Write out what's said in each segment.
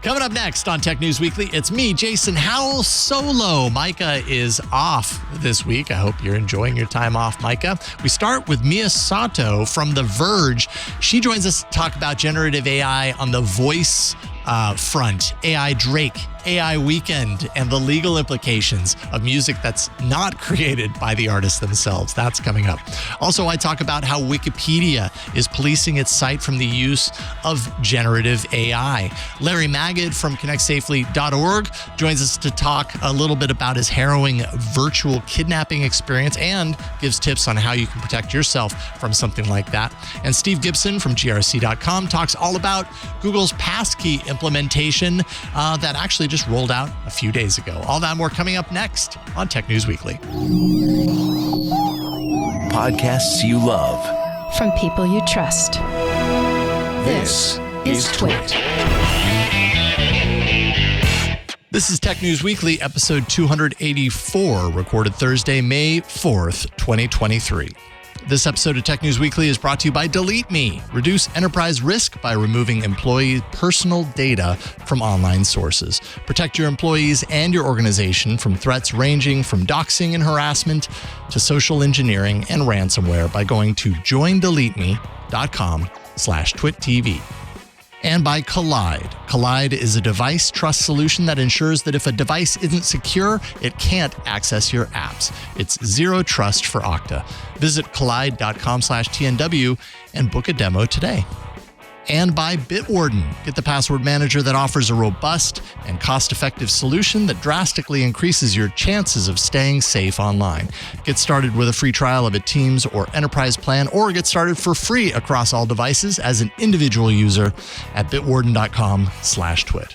Coming up next on Tech News Weekly, it's me, Jason Howell, solo. Micah is off this week. I hope you're enjoying your time off, Micah. We start with Soto from The Verge. She joins us to talk about generative AI on the voice front, AI Drake, AI Weeknd, and the legal implications of music that's not created by the artists themselves. That's coming up. Also, I talk about how Wikipedia is policing its site from the use of generative AI. Larry Magid from connectsafely.org joins us to talk a little bit about his harrowing virtual kidnapping experience and gives tips on how you can protect yourself from something like that. And Steve Gibson from grc.com talks all about Google's Passkey implementation that actually just rolled out a few days ago. All that and more coming up next on Tech News Weekly. Podcasts you love from people you trust. This is Twit. This is Tech News Weekly, episode 284, recorded Thursday, May 4th, 2023. This episode of Tech News Weekly is brought to you by Delete Me. Reduce enterprise risk by removing employee personal data from online sources. Protect your employees and your organization from threats ranging from doxing and harassment to social engineering and ransomware by going to joindeleteme.com/TwitTV. And by Collide. Collide is a device trust solution that ensures that if a device isn't secure, it can't access your apps. It's zero trust for Okta. Visit collide.com/TNW and book a demo today. And by Bitwarden. Get the password manager that offers a robust and cost-effective solution that drastically increases your chances of staying safe online. Get started with a free trial of a Teams or Enterprise plan, or get started for free across all devices as an individual user at bitwarden.com/twit.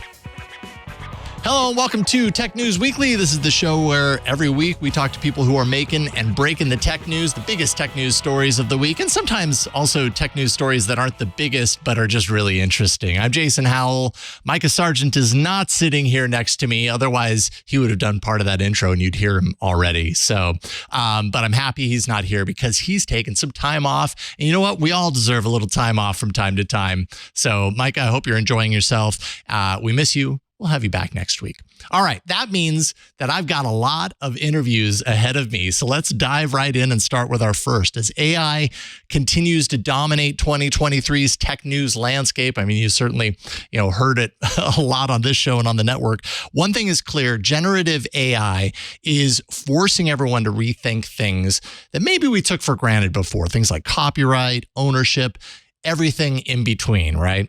Hello and welcome to Tech News Weekly. This is the show where every week we talk to people who are making and breaking the tech news, the biggest tech news stories of the week, and sometimes also tech news stories that aren't the biggest but are just really interesting. I'm Jason Howell. Micah Sargent is not sitting here next to me. Otherwise, he would have done part of that intro and you'd hear him already. So, but I'm happy he's not here because he's taken some time off. And you know what? We all deserve a little time off from time to time. So, Micah, I hope you're enjoying yourself. We miss you. We'll have you back next week. All right. That means that I've got a lot of interviews ahead of me. So let's dive right in and start with our first. As AI continues to dominate 2023's tech news landscape, I mean, you certainly, heard it a lot on this show and on the network. One thing is clear, generative AI is forcing everyone to rethink things that maybe we took for granted before. Things like copyright, ownership, everything in between, right?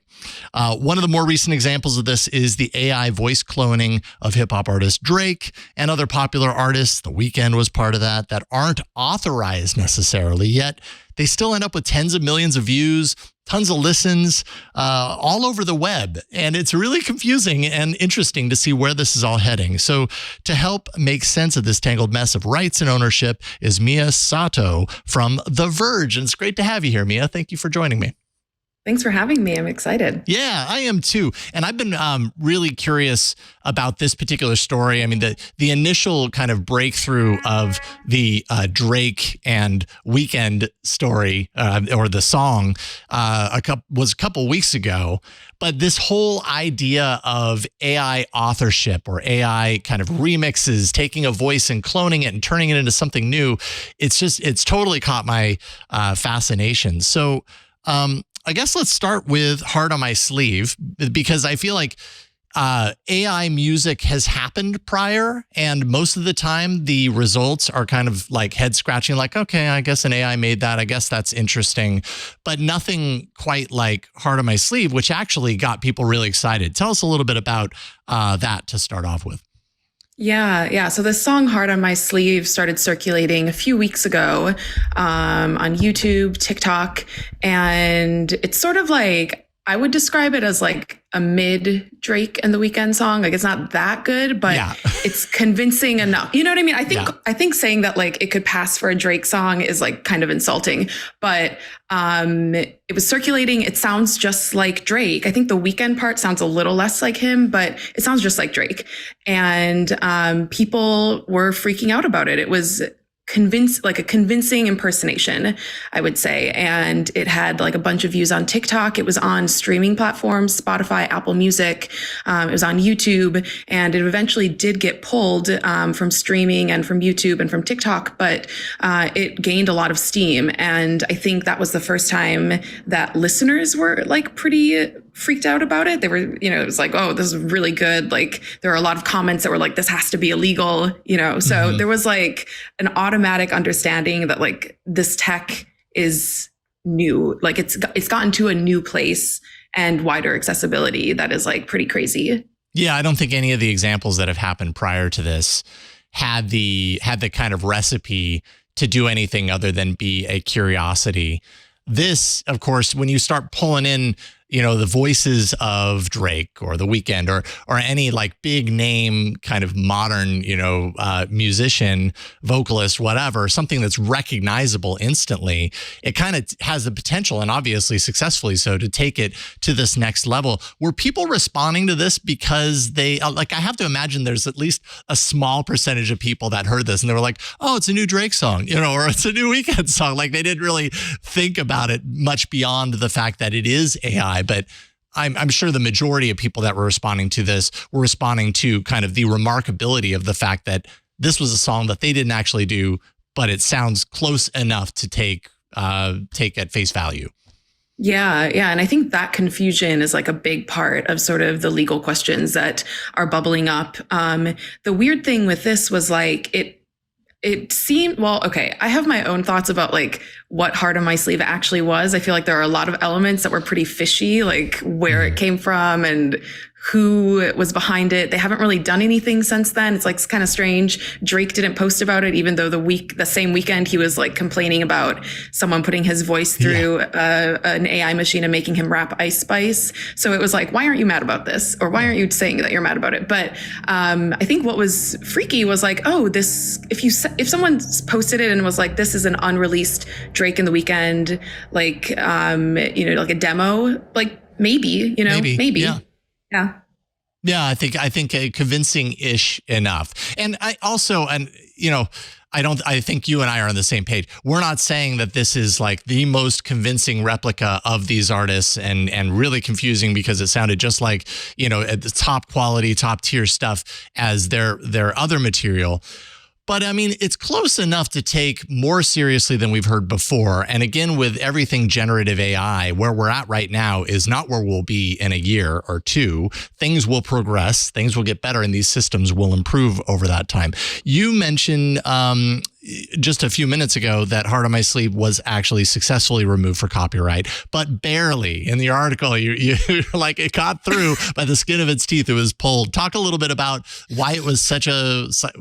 One of the more recent examples of this is the AI voice cloning of hip-hop artist Drake and other popular artists. The Weeknd was part of that aren't authorized necessarily, yet they still end up with tens of millions of views, tons of listens, all over the web. And it's really confusing and interesting to see where this is all heading. So to help make sense of this tangled mess of rights and ownership is Soto from The Verge. And it's great to have you here, Mia. Thank you for joining me. Thanks for having me. I'm excited. Yeah, I am too. And I've been really curious about this particular story. I mean, the initial kind of breakthrough of the Drake and Weeknd story or the song was a couple weeks ago. But this whole idea of AI authorship or AI kind of remixes, taking a voice and cloning it and turning it into something new, it's totally caught my fascination. So, I guess let's start with Heart on My Sleeve, because I feel like AI music has happened prior, and most of the time the results are kind of like head scratching, like, okay, I guess an AI made that. I guess that's interesting, but nothing quite like Heart on My Sleeve, which actually got people really excited. Tell us a little bit about that to start off with. Yeah. So this song Heart on My Sleeve started circulating a few weeks ago on YouTube, TikTok, and it's sort of like, I would describe it as like a mid Drake and The Weeknd song. Like, it's not that good, but it's convincing enough. You know what I mean? I think saying that like it could pass for a Drake song is like kind of insulting, but it was circulating. It sounds just like Drake. I think the Weeknd part sounds a little less like him, but it sounds just like Drake. And people were freaking out about it. It was a convincing impersonation, I would say. And it had like a bunch of views on TikTok. It was on streaming platforms, Spotify, Apple Music. It was on YouTube, and it eventually did get pulled from streaming and from YouTube and from TikTok, but it gained a lot of steam. And I think that was the first time that listeners were like pretty freaked out about it. They were, it was like, oh, this is really good. Like there were a lot of comments that were like, this has to be illegal, so there was like an automatic understanding that like this tech is new, like it's gotten to a new place and wider accessibility that is like pretty crazy. Yeah, I don't think any of the examples that have happened prior to this had the kind of recipe to do anything other than be a curiosity. This, of course, when you start pulling in, the voices of Drake or The Weeknd or any like big name kind of modern, musician, vocalist, whatever, something that's recognizable instantly, it kind of has the potential, and obviously successfully so, to take it to this next level. Were people responding to this because they I have to imagine there's at least a small percentage of people that heard this and they were like, oh, it's a new Drake song, or it's a new Weeknd song. Like they didn't really think about it much beyond the fact that it is AI. But I'm sure the majority of people that were responding to this were responding to kind of the remarkability of the fact that this was a song that they didn't actually do, but it sounds close enough to take at face value. Yeah. And I think that confusion is like a big part of sort of the legal questions that are bubbling up. The weird thing with this was like it seemed, well, okay, I have my own thoughts about like what Heart on My Sleeve actually was. I feel like there are a lot of elements that were pretty fishy, like where it came from and who was behind it. They haven't really done anything since then. It's like kind of strange. Drake didn't post about it, even though the same weekend he was like complaining about someone putting his voice through an AI machine and making him rap Ice Spice. So it was like, why aren't you mad about this? Or why aren't you saying that you're mad about it? But I think what was freaky was like, oh, this, if someone posted it and was like, this is an unreleased Drake and The Weeknd, like, like a demo, like maybe. Yeah. Yeah, I think convincing-ish enough. And I think you and I are on the same page. We're not saying that this is like the most convincing replica of these artists and really confusing because it sounded just like, at the top quality, top tier stuff as their other material. But I mean, it's close enough to take more seriously than we've heard before. And again, with everything generative AI, where we're at right now is not where we'll be in a year or two. Things will progress, things will get better, and these systems will improve over that time. You mentioned just a few minutes ago that Heart on My Sleeve was actually successfully removed for copyright, but barely. In the article, you're like, it got through by the skin of its teeth. It was pulled. Talk a little bit about why it was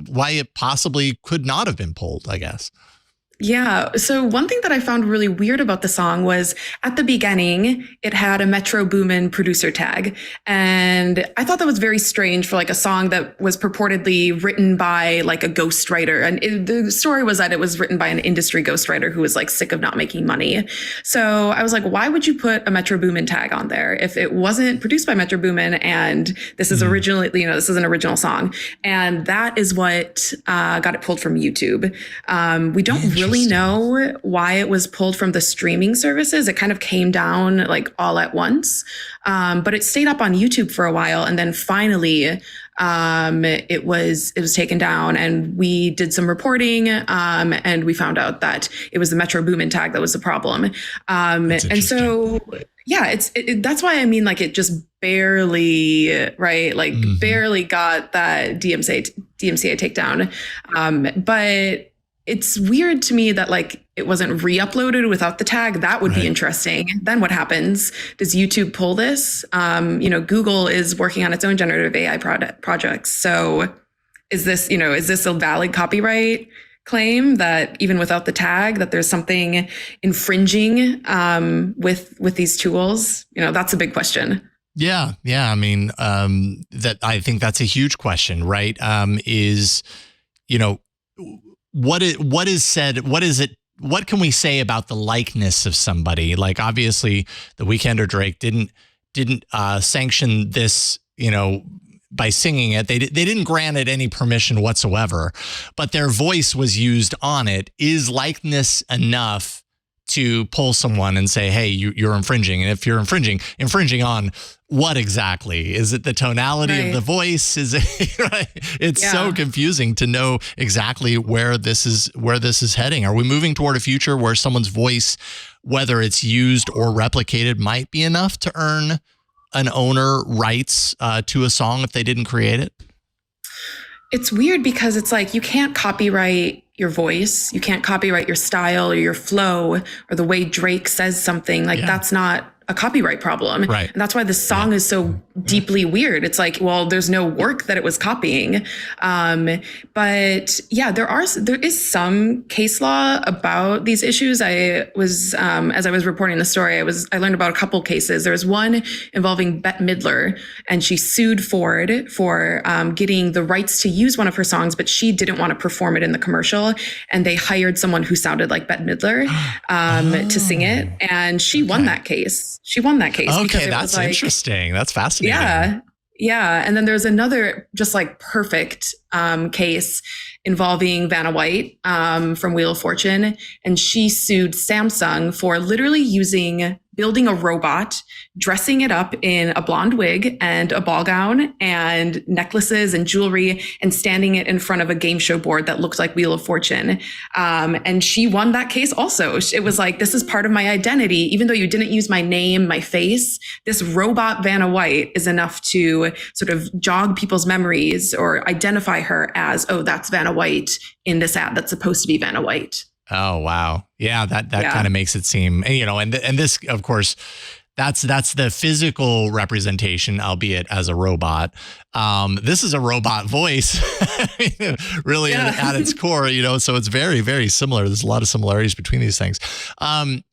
why it possibly could not have been pulled, I guess. Yeah. So one thing that I found really weird about the song was at the beginning, it had a Metro Boomin producer tag. And I thought that was very strange for like a song that was purportedly written by like a ghostwriter. And the story was that it was written by an industry ghostwriter who was like sick of not making money. So I was like, why would you put a Metro Boomin tag on there if it wasn't produced by Metro Boomin and this is originally, this is an original song. And that is what got it pulled from YouTube. We don't really know why it was pulled from the streaming services. It kind of came down like all at once, but it stayed up on YouTube for a while, and then finally it was taken down. And we did some reporting, and we found out that it was the Metro Boomin tag that was the problem. And so yeah, that's why I mean, like it just barely, right? Like barely got that DMCA takedown, but it's weird to me that like it wasn't re-uploaded without the tag. That would be interesting. Then what happens? Does YouTube pull this? Google is working on its own generative AI projects. So is this a valid copyright claim that even without the tag, that there's something infringing with these tools? That's a big question. Yeah. I mean, I think that's a huge question, right? What is said? What can we say about the likeness of somebody? Like obviously The Weeknd or Drake didn't sanction this, by singing it. They didn't grant it any permission whatsoever, but their voice was used on it. Is likeness enough to pull someone and say, hey, you're infringing? And if you're infringing on what exactly? Is it the tonality of the voice? Is it right? It's so confusing to know exactly where this is heading. Are we moving toward a future where someone's voice, whether it's used or replicated, might be enough to earn an owner rights to a song if they didn't create it? It's weird because it's like you can't copyright your voice. You can't copyright your style or your flow or the way Drake says something. Like that's not a copyright problem. Right. And that's why the song is so deeply weird. It's like, well, there's no work that it was copying. But yeah, there is some case law about these issues. I was, as I was reporting the story, I learned about a couple cases. There was one involving Bette Midler, and she sued Ford for getting the rights to use one of her songs, but she didn't want to perform it in the commercial. And they hired someone who sounded like Bette Midler to sing it. And she won that case. She won that case. Okay, that's interesting. That's fascinating. Yeah. Yeah. And then there's another just like perfect case involving Vanna White from Wheel of Fortune. And she sued Samsung for literally building a robot, dressing it up in a blonde wig and a ball gown and necklaces and jewelry, and standing it in front of a game show board that looked like Wheel of Fortune. And she won that case also. It was like, this is part of my identity. Even though you didn't use my name, my face, this robot Vanna White is enough to sort of jog people's memories or identify her as, oh, that's Vanna White in this ad that's supposed to be Vanna White. Oh, wow. Yeah, that kind of makes it seem, and this, of course, that's the physical representation, albeit as a robot. This is a robot voice, really at its core, so it's very, very similar. There's a lot of similarities between these things. I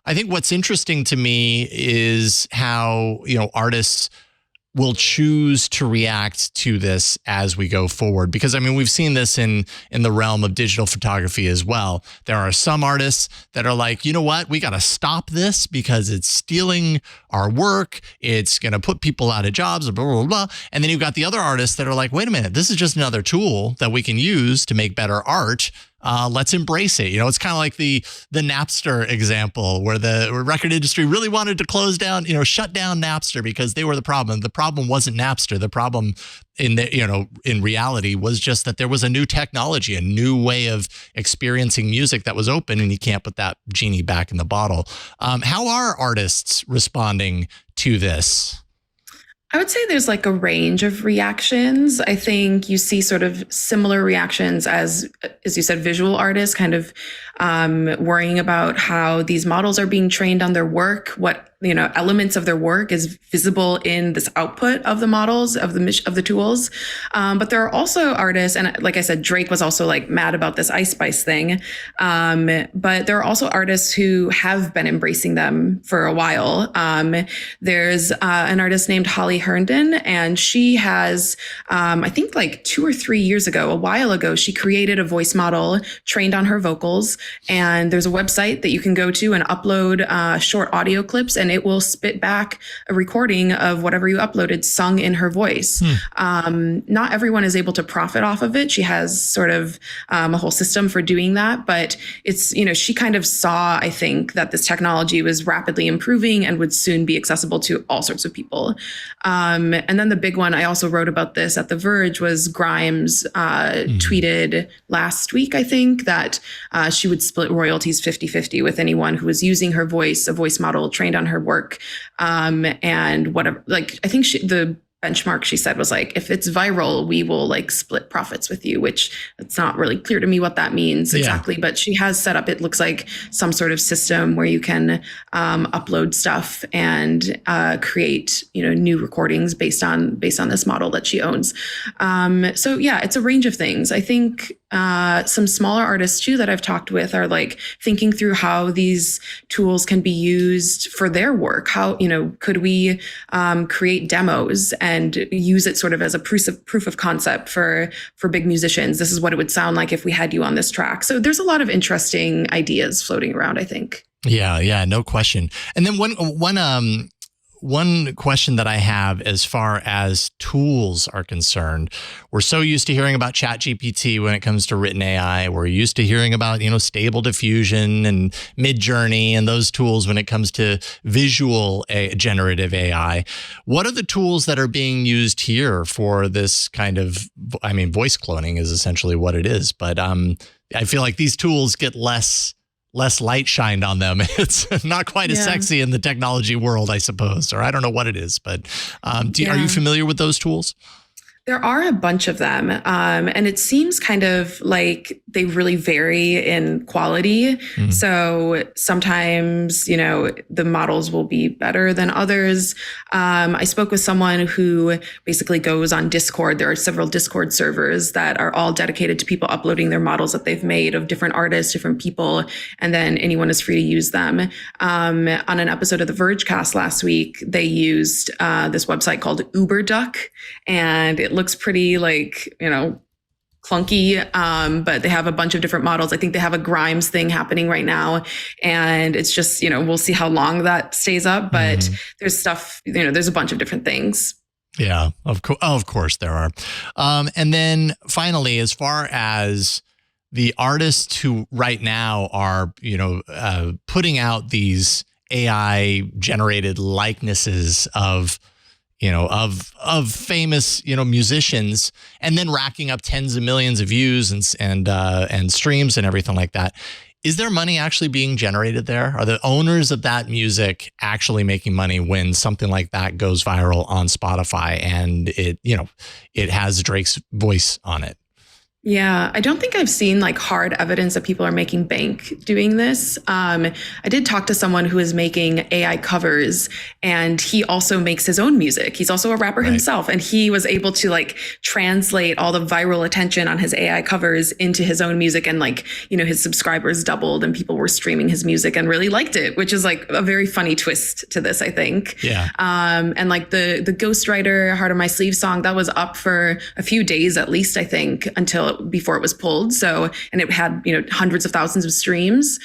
think what's interesting to me is how, artists will choose to react to this as we go forward. Because we've seen this in the realm of digital photography as well. There are some artists that are like, you know what, we got to stop this because it's stealing our work. It's going to put people out of jobs, blah, blah, blah. And then you've got the other artists that are like, wait a minute, this is just another tool that we can use to make better art. Let's embrace it. It's kind of like the Napster example where the record industry really wanted to close down, shut down Napster because they were the problem. The problem wasn't Napster. The problem in reality was just that there was a new technology, a new way of experiencing music that was open, and you can't put that genie back in the bottle. How are artists responding to this? I would say there's like a range of reactions. I think you see sort of similar reactions as you said, visual artists kind of worrying about how these models are being trained on their work, what elements of their work is visible in this output of the models of the tools. But there are also artists, and like I said, Drake was also like mad about this Ice Spice thing. But there are also artists who have been embracing them for a while. There's an artist named Holly Herndon, and she has, I think like 2 or 3 years ago, a while ago, she created a voice model trained on her vocals. And there's a website that you can go to and upload short audio clips, and it will spit back a recording of whatever you uploaded sung in her voice. Not everyone is able to profit off of it. She has sort of a whole system for doing that, but it's, she kind of saw, I think, that this technology was rapidly improving and would soon be accessible to all sorts of people. And then the big one, I also wrote about this at The Verge, was Grimes tweeted last week, I think, that she would split royalties 50-50 with anyone who was using her voice, a voice model trained on her work. And whatever, like, I think the benchmark she said was like, if it's viral, we will like split profits with you, which it's not really clear to me what that means exactly, but she has set up, it looks like some sort of system where you can upload stuff and create, new recordings based on this model that she owns. So yeah, it's a range of things. I think some smaller artists too that I've talked with are like thinking through how these tools can be used for their work. How, could we create demos and use it sort of as a proof of concept for big musicians? This is what it would sound like if we had you on this track. So there's a lot of interesting ideas floating around, I think. Yeah, no question. And then one question that I have as far as tools are concerned, we're so used to hearing about ChatGPT when it comes to written AI. We're used to hearing about, Stable Diffusion and Midjourney and those tools when it comes to visual generative AI. What are the tools that are being used here for this kind of, voice cloning is essentially what it is. But I feel like these tools get less light shined on them. It's not quite as sexy in the technology world, I suppose, or I don't know what it is, but are you familiar with those tools? There are a bunch of them, and it seems kind of like they really vary in quality. Mm-hmm. So sometimes, the models will be better than others. I spoke with someone who basically goes on Discord. There are several Discord servers that are all dedicated to people uploading their models that they've made of different artists, different people, and then anyone is free to use them. On an episode of the Verge cast last week, they used this website called UberDuck, and it looks pretty clunky, but they have a bunch of different models. I think they have a Grimes thing happening right now, and it's just, we'll see how long that stays up, but there's stuff, there's a bunch of different things. Yeah, of course there are. And then finally, as far as the artists who right now are, putting out these AI generated likenesses of famous, musicians, and then racking up tens of millions of views and streams and everything like that. Is there money actually being generated there? Are the owners of that music actually making money when something like that goes viral on Spotify and it has Drake's voice on it? Yeah, I don't think I've seen hard evidence that people are making bank doing this. I did talk to someone who is making AI covers, and he also makes his own music. He's also a rapper himself, and he was able to translate all the viral attention on his AI covers into his own music, and his subscribers doubled and people were streaming his music and really liked it, which is a very funny twist to this, I think. Yeah. And the Ghostwriter Heart on My Sleeve song, that was up for a few days at least, I think, before it was pulled. So, and it had, hundreds of thousands of streams.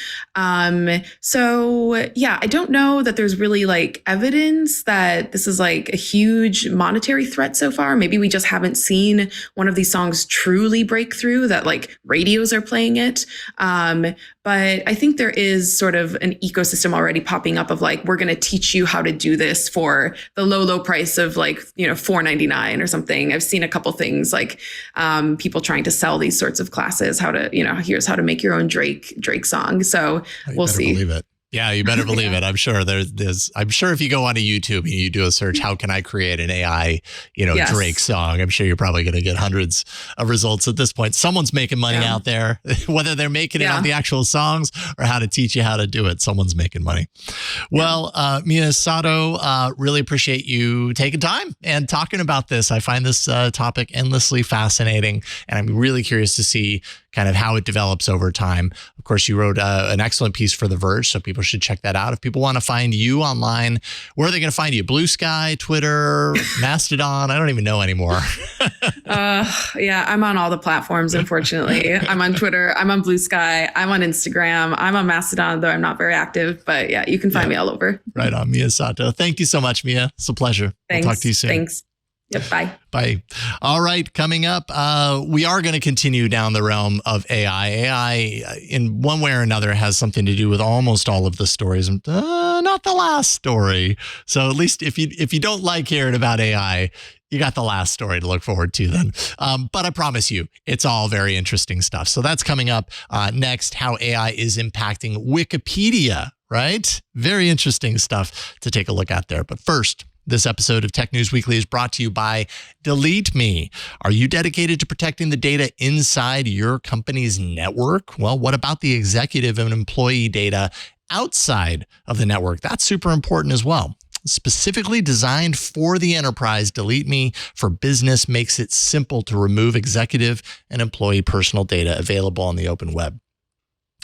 So yeah, I don't know that there's really evidence that this is a huge monetary threat so far. Maybe we just haven't seen one of these songs truly break through, that radios are playing it. But I think there is sort of an ecosystem already popping up of we're going to teach you how to do this for the low price of $4.99 or something. I've seen a couple things people trying to sell these sorts of classes, how to, here's how to make your own Drake song. So we'll see. Believe it. Yeah, you better believe it. I'm sure I'm sure if you go onto YouTube and you do a search, how can I create an AI, yes, Drake song? I'm sure you're probably going to get hundreds of results at this point. Someone's making money out there, whether they're making it on the actual songs or how to teach you how to do it. Someone's making money. Well, Mia Soto, really appreciate you taking time and talking about this. I find this topic endlessly fascinating, and I'm really curious to see kind of how it develops over time. Of course, you wrote an excellent piece for The Verge, so people should check that out. If people want to find you online, where are they going to find you? Blue Sky, Twitter, Mastodon? I don't even know anymore. Yeah, I'm on all the platforms, unfortunately. I'm on Twitter. I'm on Blue Sky. I'm on Instagram. I'm on Mastodon, though I'm not very active. But yeah, you can find me all over. Right on, Mia Soto. Thank you so much, Mia. It's a pleasure. Thanks. We'll talk to you soon. Thanks. Yep. Bye. Bye. All right. Coming up, we are going to continue down the realm of AI. AI, in one way or another, has something to do with almost all of the stories. Not the last story. So at least if you don't like hearing about AI, you got the last story to look forward to then. But I promise you, it's all very interesting stuff. So that's coming up next, how AI is impacting Wikipedia, right? Very interesting stuff to take a look at there. But first, this episode of Tech News Weekly is brought to you by Delete Me. Are you dedicated to protecting the data inside your company's network? Well, what about the executive and employee data outside of the network? That's super important as well. Specifically designed for the enterprise, Delete Me for Business makes it simple to remove executive and employee personal data available on the open web.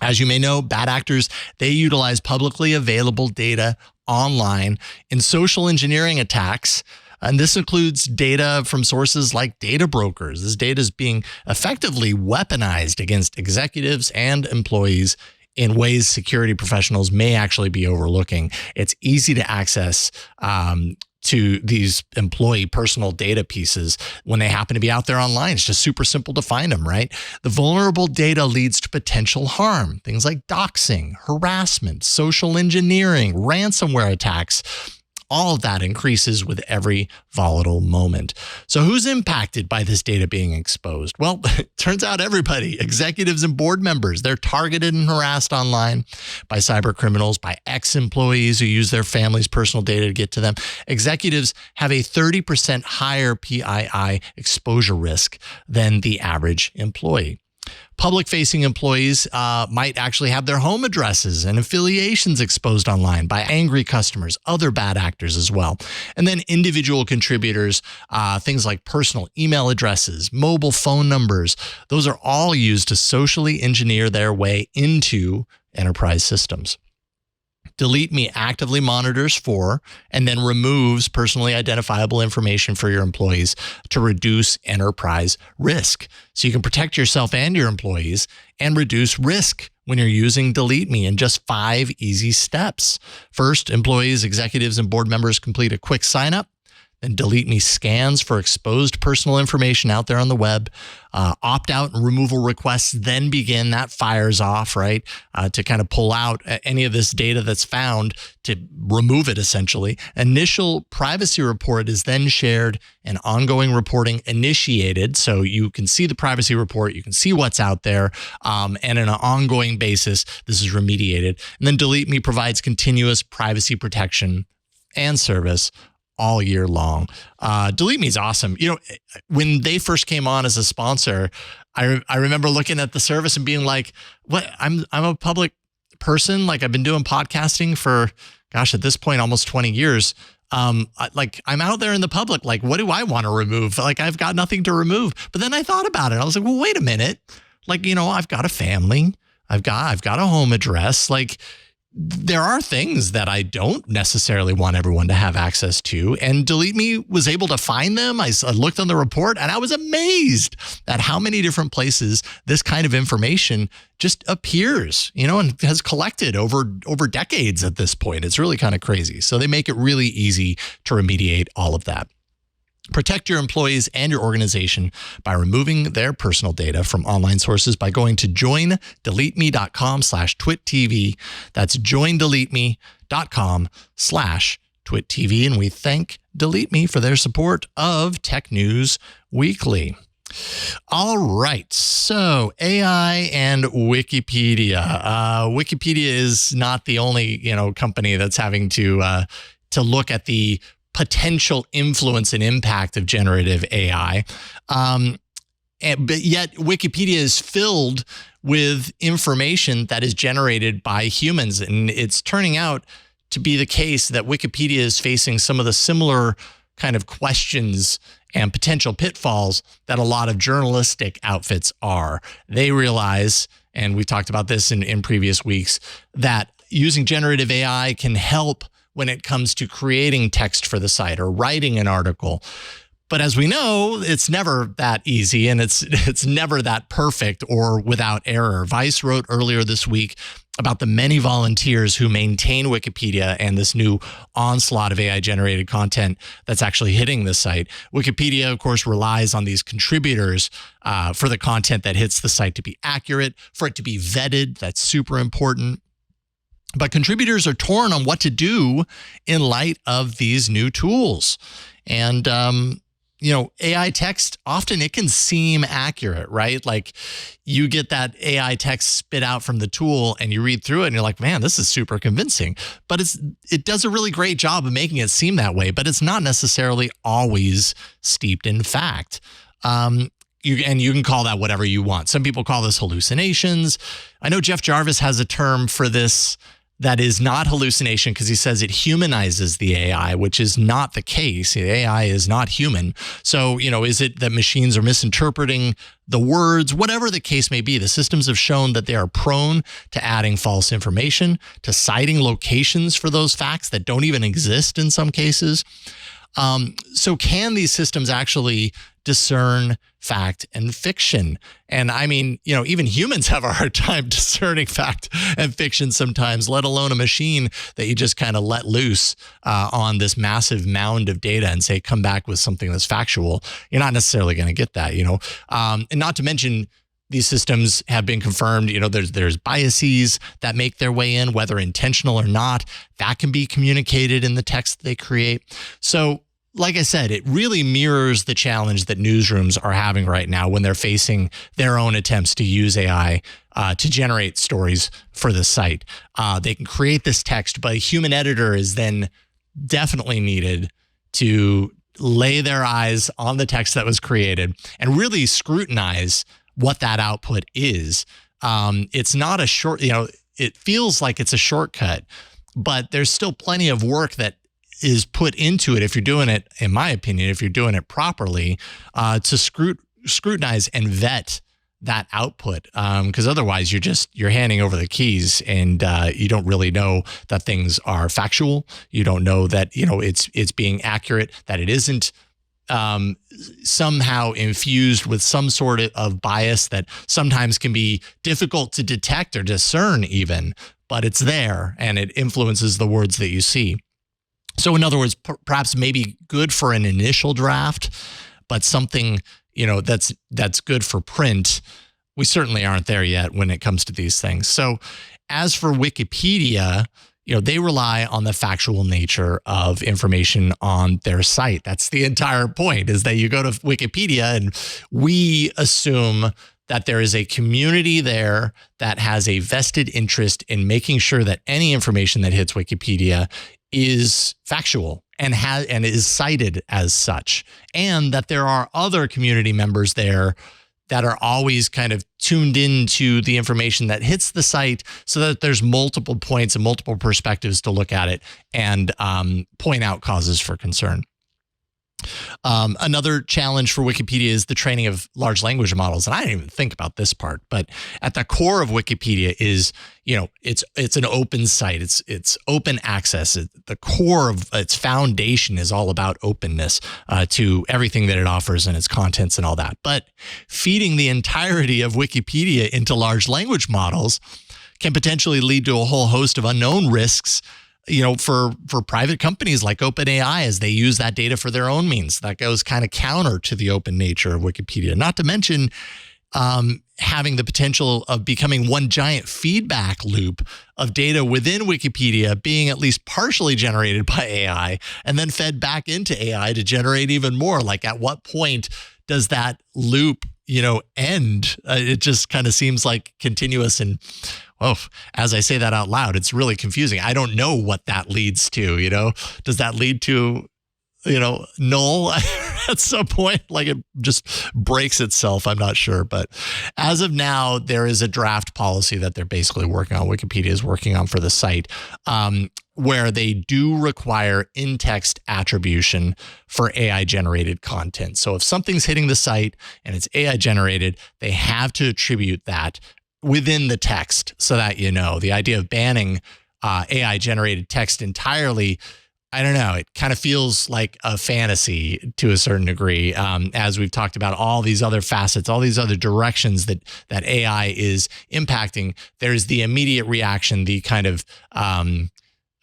As you may know, bad actors, they utilize publicly available data online in social engineering attacks. And this includes data from sources like data brokers. This data is being effectively weaponized against executives and employees in ways security professionals may actually be overlooking. It's easy to access to these employee personal data pieces when they happen to be out there online. It's just super simple to find them, right? The vulnerable data leads to potential harm, things like doxing, harassment, social engineering, ransomware attacks. All of that increases with every volatile moment. So who's impacted by this data being exposed? Well, it turns out everybody, executives and board members, they're targeted and harassed online by cyber criminals, by ex-employees who use their family's personal data to get to them. Executives have a 30% higher PII exposure risk than the average employee. Public-facing employees might actually have their home addresses and affiliations exposed online by angry customers, other bad actors as well. And then individual contributors, things like personal email addresses, mobile phone numbers, those are all used to socially engineer their way into enterprise systems. Delete Me actively monitors for and then removes personally identifiable information for your employees to reduce enterprise risk. So you can protect yourself and your employees and reduce risk when you're using Delete Me in just 5 easy steps. First, employees, executives, and board members complete a quick sign up. Then Delete Me scans for exposed personal information out there on the web. Opt-out and removal requests then begin. That fires off, right, to kind of pull out any of this data that's found, to remove it, essentially. Initial privacy report is then shared and ongoing reporting initiated. So you can see the privacy report, you can see what's out there, and on an ongoing basis, this is remediated. And then Delete Me provides continuous privacy protection and service all year long. Delete Me is awesome. You know, when they first came on as a sponsor, I remember looking at the service and being like, "What? I'm a public person. Like, I've been doing podcasting for, gosh, at this point, almost 20 years. I'm out there in the public. Like, what do I want to remove? Like, I've got nothing to remove." But then I thought about it. I was like, well, wait a minute. Like, you know, I've got a family. I've got a home address. Like, there are things that I don't necessarily want everyone to have access to, and Delete Me was able to find them. I looked on the report and I was amazed at how many different places this kind of information just appears, you know, and has collected over decades at this point. It's really kind of crazy. So they make it really easy to remediate all of that. Protect your employees and your organization by removing their personal data from online sources by going to joindeleteme.com/TwitTV. That's joindeleteme.com/TwitTV. And we thank Delete Me for their support of Tech News Weekly. All right. So AI and Wikipedia. Wikipedia is not the only, company that's having to look at the potential influence and impact of generative AI. But yet Wikipedia is filled with information that is generated by humans. And it's turning out to be the case that Wikipedia is facing some of the similar kind of questions and potential pitfalls that a lot of journalistic outfits are. They realize, and we've talked about this in previous weeks, that using generative AI can help when it comes to creating text for the site or writing an article. But as we know, it's never that easy, and it's never that perfect or without error. Vice wrote earlier this week about the many volunteers who maintain Wikipedia and this new onslaught of AI-generated content that's actually hitting the site. Wikipedia, of course, relies on these contributors for the content that hits the site to be accurate, for it to be vetted. That's super important. But contributors are torn on what to do in light of these new tools. And, AI text, often it can seem accurate, right? Like you get that AI text spit out from the tool and you read through it and you're like, man, this is super convincing. But it does a really great job of making it seem that way, but it's not necessarily always steeped in fact. You can call that whatever you want. Some people call this hallucinations. I know Jeff Jarvis has a term for this that is not hallucination because he says it humanizes the AI, which is not the case. The AI is not human. So, is it that machines are misinterpreting the words? Whatever the case may be, the systems have shown that they are prone to adding false information, to citing locations for those facts that don't even exist in some cases. So can these systems actually discern fact and fiction. And I mean, even humans have a hard time discerning fact and fiction sometimes, let alone a machine that you just kind of let loose on this massive mound of data and say, come back with something that's factual. You're not necessarily going to get that, and not to mention, these systems have been confirmed, there's biases that make their way in, whether intentional or not. That can be communicated in the text they create. So, like I said, it really mirrors the challenge that newsrooms are having right now when they're facing their own attempts to use AI to generate stories for the site. They can create this text, but a human editor is then definitely needed to lay their eyes on the text that was created and really scrutinize what that output is. It's not a short, it feels like it's a shortcut, but there's still plenty of work that is put into it if you're doing it, in my opinion, if you're doing it properly, to scrutinize and vet that output. Because otherwise you're handing over the keys and you don't really know that things are factual. You don't know that, it's being accurate, that it isn't somehow infused with some sort of bias that sometimes can be difficult to detect or discern even, but it's there and it influences the words that you see. So in other words, perhaps maybe good for an initial draft, but something, that's good for print. We certainly aren't there yet when it comes to these things. So as for Wikipedia, they rely on the factual nature of information on their site. That's the entire point, is that you go to Wikipedia and we assume that there is a community there that has a vested interest in making sure that any information that hits Wikipedia is factual and is cited as such, and that there are other community members there that are always kind of tuned into the information that hits the site so that there's multiple points and multiple perspectives to look at it and point out causes for concern. Another challenge for Wikipedia is the training of large language models. And I didn't even think about this part, but at the core of Wikipedia is, it's an open site. It's open access. The core of its foundation is all about openness to everything that it offers and its contents and all that. But feeding the entirety of Wikipedia into large language models can potentially lead to a whole host of unknown risks, for private companies like OpenAI, as they use that data for their own means. That goes kind of counter to the open nature of Wikipedia. Not to mention having the potential of becoming one giant feedback loop of data within Wikipedia being at least partially generated by AI and then fed back into AI to generate even more. Like, at what point does that loop, end? It just kind of seems like continuous. And as I say that out loud, it's really confusing. I don't know what that leads to, Does that lead to, null at some point? Like, it just breaks itself? I'm not sure. But as of now, there is a draft policy that they're basically working on. Wikipedia is working on for the site, where they do require in-text attribution for AI-generated content. So if something's hitting the site and it's AI-generated, they have to attribute that within the text so that The idea of banning AI-generated text entirely, I don't know, it kind of feels like a fantasy to a certain degree. As we've talked about all these other facets, all these other directions that AI is impacting, there's the immediate reaction, the kind of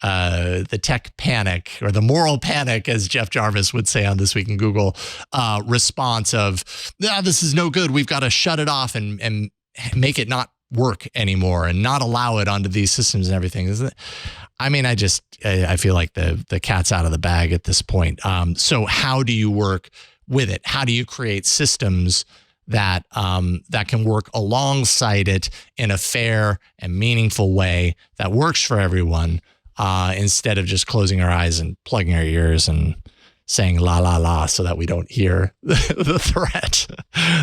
the tech panic, or the moral panic, as Jeff Jarvis would say on This Week in Google, response of, this is no good. We've got to shut it off and make it not work anymore and not allow it onto these systems and everything. I mean, I feel like the cat's out of the bag at this point. So how do you work with it? How do you create systems that can work alongside it in a fair and meaningful way that works for everyone, instead of just closing our eyes and plugging our ears and saying la, la, la, so that we don't hear the threat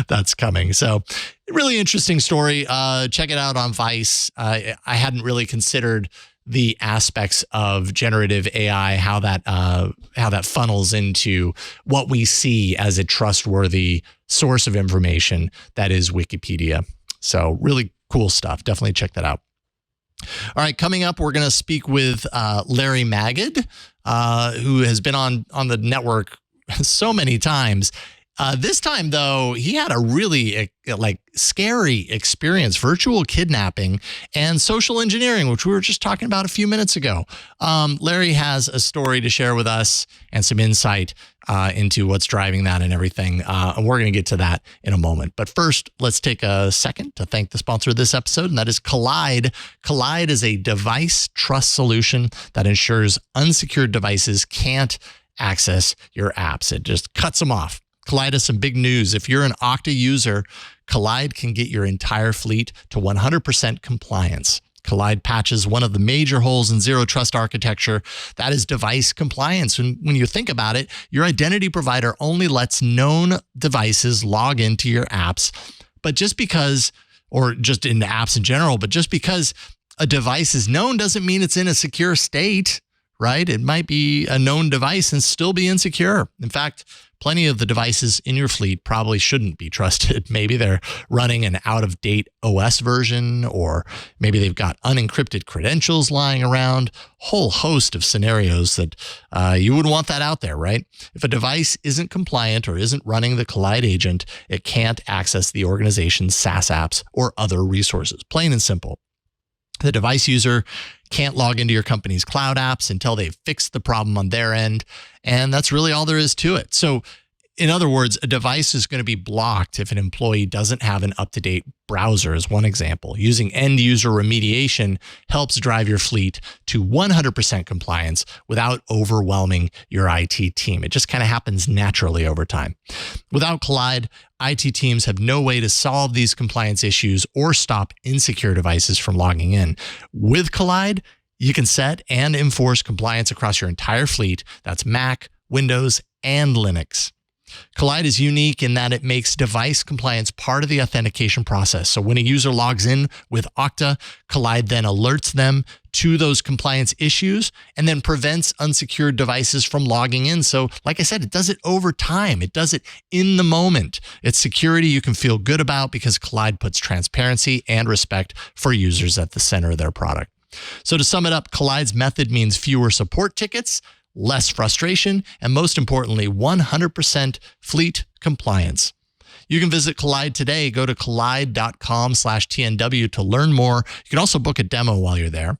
that's coming. So really interesting story. Check it out on Vice. I hadn't really considered the aspects of generative AI, how that funnels into what we see as a trustworthy source of information that is Wikipedia. So really cool stuff. Definitely check that out. All right, coming up, we're going to speak with Larry Magid, who has been on the network so many times. This time, though, he had a really scary experience, virtual kidnapping and social engineering, which we were just talking about a few minutes ago. Larry has a story to share with us and some insight into what's driving that and everything. And we're going to get to that in a moment. But first, let's take a second to thank the sponsor of this episode, and that is Collide. Collide is a device trust solution that ensures unsecured devices can't access your apps. It just cuts them off. Collide has some big news. If you're an Okta user, Collide can get your entire fleet to 100% compliance. Collide patches one of the major holes in zero trust architecture, that is device compliance. And when you think about it, your identity provider only lets known devices log into your apps, but just because, or just in the apps in general, but just because a device is known doesn't mean it's in a secure state, right? It might be a known device and still be insecure. In fact, plenty of the devices in your fleet probably shouldn't be trusted. Maybe they're running an out-of-date OS version, or maybe they've got unencrypted credentials lying around. Whole host of scenarios that you wouldn't want that out there, right? If a device isn't compliant or isn't running the Collide agent, it can't access the organization's SaaS apps or other resources. Plain and simple. The device user can't log into your company's cloud apps until they've fixed the problem on their end. And that's really all there is to it. So in other words, a device is going to be blocked if an employee doesn't have an up-to-date browser, as one example. Using end-user remediation helps drive your fleet to 100% compliance without overwhelming your IT team. It just kind of happens naturally over time. Without Collide, IT teams have no way to solve these compliance issues or stop insecure devices from logging in. With Collide, you can set and enforce compliance across your entire fleet. That's Mac, Windows, and Linux. Collide is unique in that it makes device compliance part of the authentication process. So when a user logs in with Okta, Collide then alerts them to those compliance issues and then prevents unsecured devices from logging in. So like I said, it does it over time. It does it in the moment. It's security you can feel good about because Collide puts transparency and respect for users at the center of their product. So to sum it up, Collide's method means fewer support tickets, less frustration, and most importantly, 100% fleet compliance. You can visit Collide today. Go to collide.com/TNW to learn more. You can also book a demo while you're there.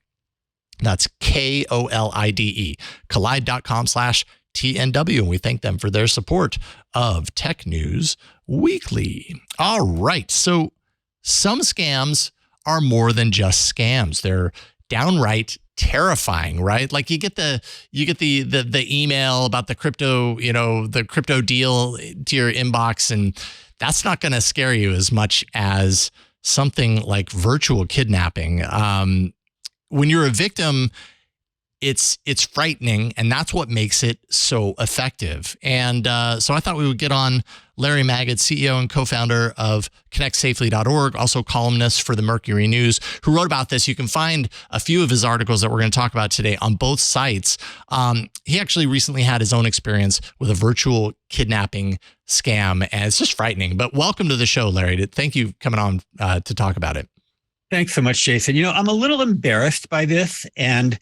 That's KOLIDE, collide.com/TNW. And we thank them for their support of Tech News Weekly. All right. So some scams are more than just scams. They're downright terrifying, right? Like you get the email about the crypto deal to your inbox, and that's not going to scare you as much as something like virtual kidnapping. When you're a victim, it's frightening, and that's what makes it so effective. And so I thought we would get on Larry Magid, CEO and co-founder of connectsafely.org, also columnist for the Mercury News, who wrote about this. You can find a few of his articles that we're going to talk about today on both sites. He actually recently had his own experience with a virtual kidnapping scam, and it's just frightening. But welcome to the show, Larry. Thank you for coming on to talk about it. Thanks so much, Jason. You know, I'm a little embarrassed by this, and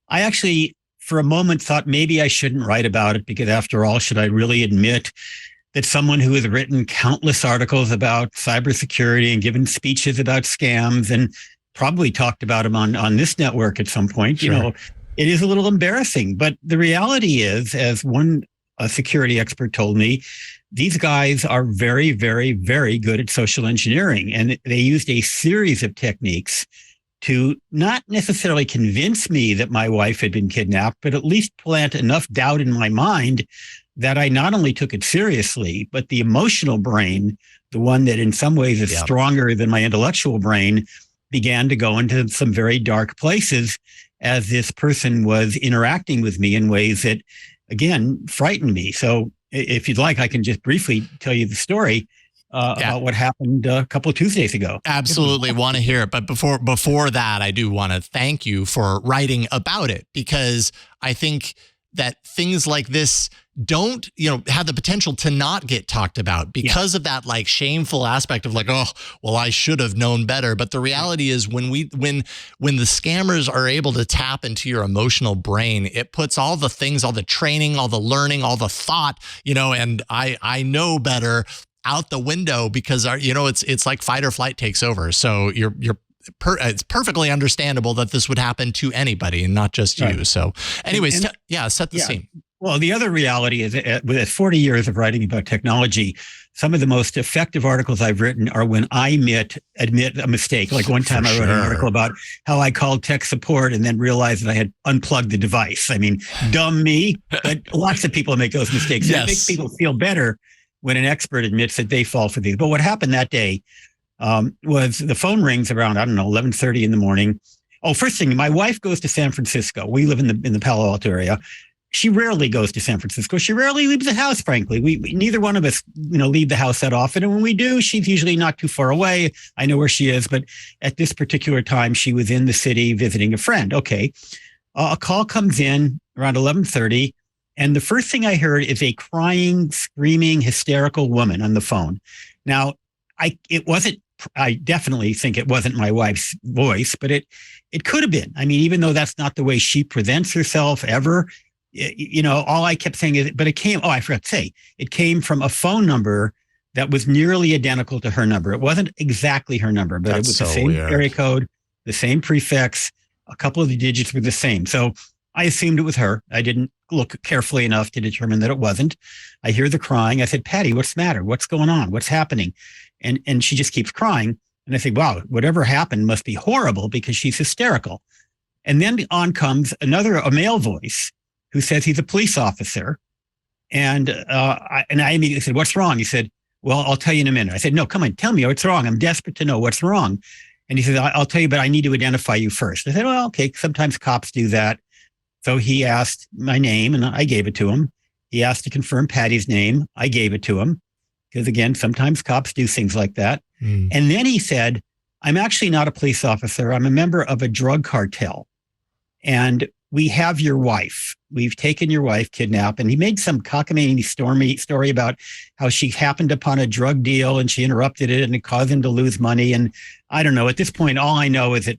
I actually, for a moment, thought maybe I shouldn't write about it because, after all, should I really admit that someone who has written countless articles about cybersecurity and given speeches about scams and probably talked about them on this network at some point, Sure. You know, it is a little embarrassing. But the reality is, as one security expert told me, these guys are very, very, very good at social engineering. And they used a series of techniques to not necessarily convince me that my wife had been kidnapped, but at least plant enough doubt in my mind that I not only took it seriously, but the emotional brain, the one that in some ways is stronger than my intellectual brain, began to go into some very dark places as this person was interacting with me in ways that, again, frightened me. So if you'd like, I can just briefly tell you the story about what happened a couple of Tuesdays ago. Absolutely want to hear it. But before that, I do want to thank you for writing about it, because I think that things like this don't, have the potential to not get talked about because of that like shameful aspect of like, oh, well, I should have known better. But the reality is when the scammers are able to tap into your emotional brain, it puts all the things, all the training, all the learning, all the thought, and I know better out the window because it's like fight or flight takes over. So it's perfectly understandable that this would happen to anybody and not just you. So anyways, set the scene. Well, the other reality is with 40 years of writing about technology, some of the most effective articles I've written are when I admit a mistake. Like one time I wrote an article about how I called tech support and then realized that I had unplugged the device. I mean, dumb me, but lots of people make those mistakes. Yes. It makes people feel better when an expert admits that they fall for these. But what happened that day was the phone rings around, 11:30 in the morning. Oh, first thing, my wife goes to San Francisco. We live in the Palo Alto area. She rarely goes to San Francisco. She rarely leaves the house, frankly. We neither one of us, leave the house that often. And when we do, she's usually not too far away. I know where she is, but at this particular time, she was in the city visiting a friend. Okay. A call comes in around 11:30. And the first thing I heard is a crying, screaming, hysterical woman on the phone. Now, I definitely think it wasn't my wife's voice, but it could have been. I mean, even though that's not the way she presents herself ever, all I kept saying is, but it came, I forgot to say, it came from a phone number that was nearly identical to her number. It wasn't exactly her number, but it was the same area code, the same prefix, a couple of the digits were the same. So I assumed it was her. I didn't look carefully enough to determine that it wasn't. I hear the crying. I said, Patty, what's the matter? What's going on? What's happening? And she just keeps crying. And I say, wow, whatever happened must be horrible because she's hysterical. And then on comes a male voice who says he's a police officer. And I immediately said, what's wrong? He said, well, I'll tell you in a minute. I said, no, come on, tell me what's wrong. I'm desperate to know what's wrong. And he said, I'll tell you, but I need to identify you first. I said, well, okay, sometimes cops do that. So he asked my name and I gave it to him. He asked to confirm Patty's name. I gave it to him. Because again, sometimes cops do things like that. And then he said, I'm actually not a police officer. I'm a member of a drug cartel. And we have your wife. We've taken your wife kidnapped. And he made some cockamamie story about how she happened upon a drug deal and she interrupted it and it caused him to lose money. And I don't know. At this point, all I know is that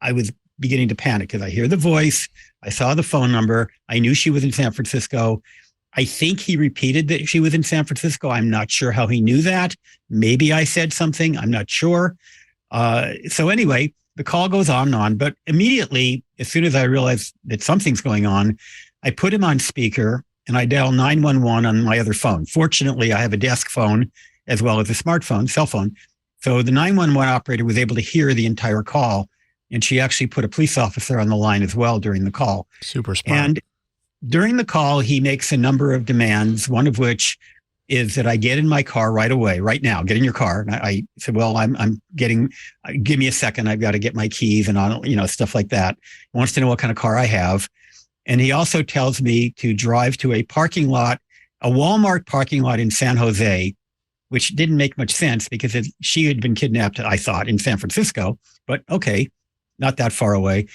I was beginning to panic because I hear the voice. I saw the phone number. I knew she was in San Francisco. I think he repeated that she was in San Francisco. I'm not sure how he knew that. Maybe I said something. I'm not sure. So anyway, the call goes on and on. But immediately, as soon as I realized that something's going on, I put him on speaker and I dial 911 on my other phone. Fortunately, I have a desk phone as well as a smartphone, cell phone. So the 911 operator was able to hear the entire call. And she actually put a police officer on the line as well during the call. Super smart. And during the call, he makes a number of demands, one of which is that I get in my car right away, right now, get in your car. And I said, well, give me a second. I've got to get my keys and stuff like that. He wants to know what kind of car I have. And he also tells me to drive to a parking lot, a Walmart parking lot in San Jose, which didn't make much sense because she had been kidnapped, I thought, in San Francisco, but okay, not that far away.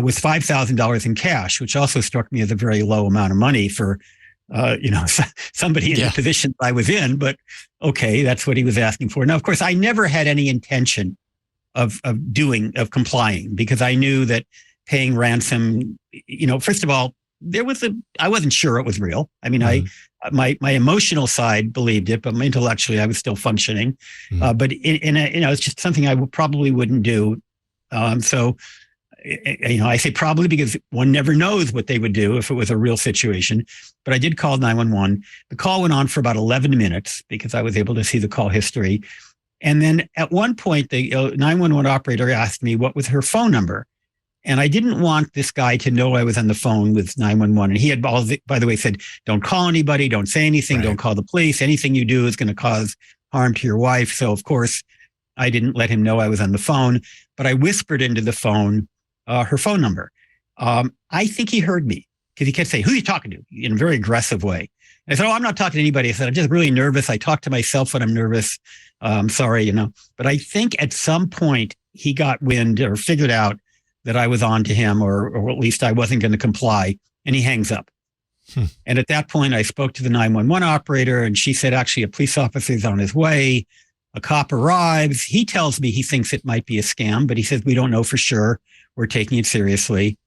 With $5,000 in cash, which also struck me as a very low amount of money for, somebody in the position I was in. But okay, that's what he was asking for. Now, of course, I never had any intention of complying because I knew that paying ransom, first of all, I wasn't sure it was real. I mean, my emotional side believed it, but intellectually I was still functioning. But it's just something I probably wouldn't do. So I say probably because one never knows what they would do if it was a real situation. But I did call 911. The call went on for about 11 minutes because I was able to see the call history. And then at one point, the 911 operator asked me what was her phone number. And I didn't want this guy to know I was on the phone with 911. And he had, by the way, said, don't call anybody, don't say anything, don't call the police. Anything you do is going to cause harm to your wife. So, of course, I didn't let him know I was on the phone, but I whispered into the phone her phone number. I think he heard me because he kept saying, who are you talking to? In a very aggressive way. I said, I'm not talking to anybody. I said, I'm just really nervous. I talk to myself when I'm nervous. Sorry, But I think at some point he got wind or figured out that I was on to him or at least I wasn't going to comply. And he hangs up. And at that point, I spoke to the 911 operator, and she said, actually, a police officer is on his way. A cop arrives. He tells me he thinks it might be a scam, but he says, we don't know for sure. We're taking it seriously.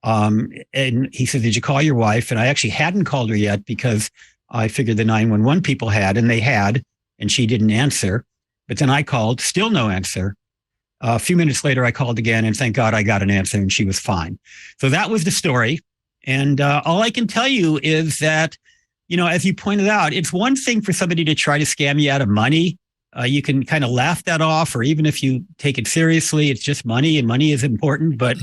And he said, did you call your wife? And I actually hadn't called her yet because I figured the 911 people had, and they had, and she didn't answer. But then I called, still no answer. A few minutes later, I called again, and thank God I got an answer, and she was fine. So that was the story. And all I can tell you is that, as you pointed out, it's one thing for somebody to try to scam you out of money. You can kind of laugh that off, or even if you take it seriously, it's just money, and money is important, but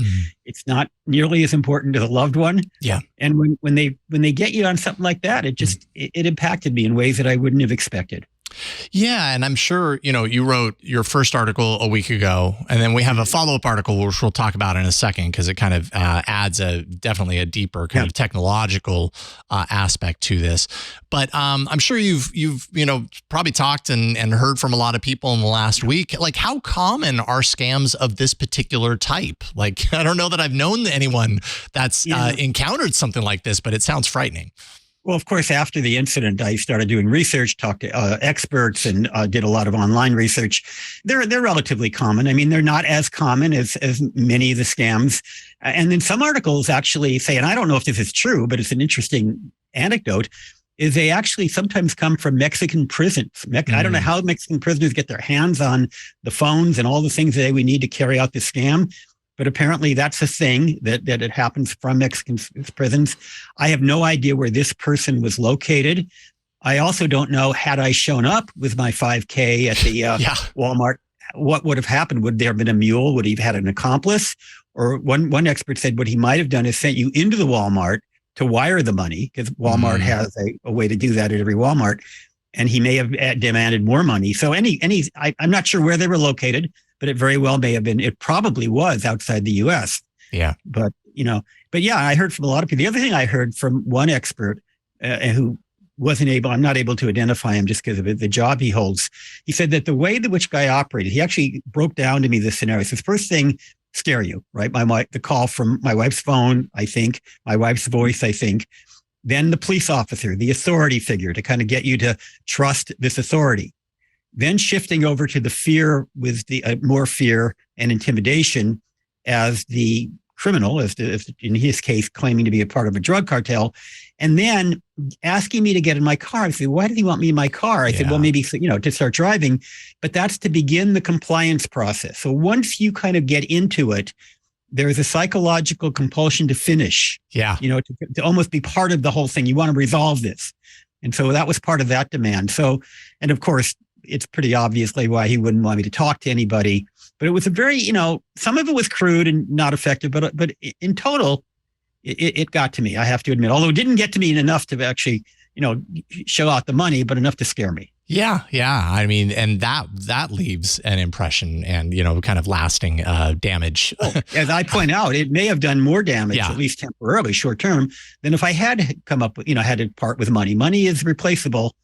it's not nearly as important to the loved one. Yeah. And when they get you on something like that, it impacted me in ways that I wouldn't have expected. Yeah. And I'm sure, you wrote your first article a week ago, and then we have a follow-up article, which we'll talk about in a second, because it kind of adds definitely a deeper kind of technological aspect to this. But I'm sure you've probably talked and heard from a lot of people in the last week. Like, how common are scams of this particular type? Like, I don't know that I've known anyone that's encountered something like this, but it sounds frightening. Well, of course, after the incident, I started doing research, talked to experts, and did a lot of online research. They're relatively common. I mean, they're not as common as many of the scams. And then some articles actually say, and I don't know if this is true, but it's an interesting anecdote, is they actually sometimes come from Mexican prisons. I don't know how Mexican prisoners get their hands on the phones and all the things that we need to carry out the scam. But apparently that's a thing that it happens from Mexican prisons. I have no idea where this person was located. I also don't know, had I shown up with my 5K at the Walmart, what would have happened? Would there have been a mule? Would he have had an accomplice? Or one expert said what he might have done is sent you into the Walmart to wire the money, because Walmart has a way to do that at every Walmart. And he may have demanded more money. So I'm not sure where they were located, but it very well may have been. It probably was outside the U.S. Yeah. But I heard from a lot of people. The other thing I heard from one expert who I'm not able to identify him just because of the job he holds. He said that the way that which guy operated, he actually broke down to me this scenario. So the first thing, scare you, right? The call from my wife's phone, I think, my wife's voice, I think. Then the police officer, the authority figure, to kind of get you to trust this authority. Then shifting over to the fear with the more fear and intimidation as the criminal, as in his case, claiming to be a part of a drug cartel. And then asking me to get in my car. I said, why did he want me in my car? I said, well, maybe, to start driving, but that's to begin the compliance process. So once you kind of get into it, there's a psychological compulsion to finish, to almost be part of the whole thing. You want to resolve this. And so that was part of that demand. So, and of course, it's pretty obviously why he wouldn't want me to talk to anybody. But it was a very, some of it was crude and not effective, but in total, it got to me, I have to admit, although it didn't get to me enough to actually, show out the money, but enough to scare me. Yeah. I mean, and that leaves an impression and, kind of lasting damage. As I point out, it may have done more damage, at least temporarily, short term, than if I had come up with, had to part with money. Money is replaceable.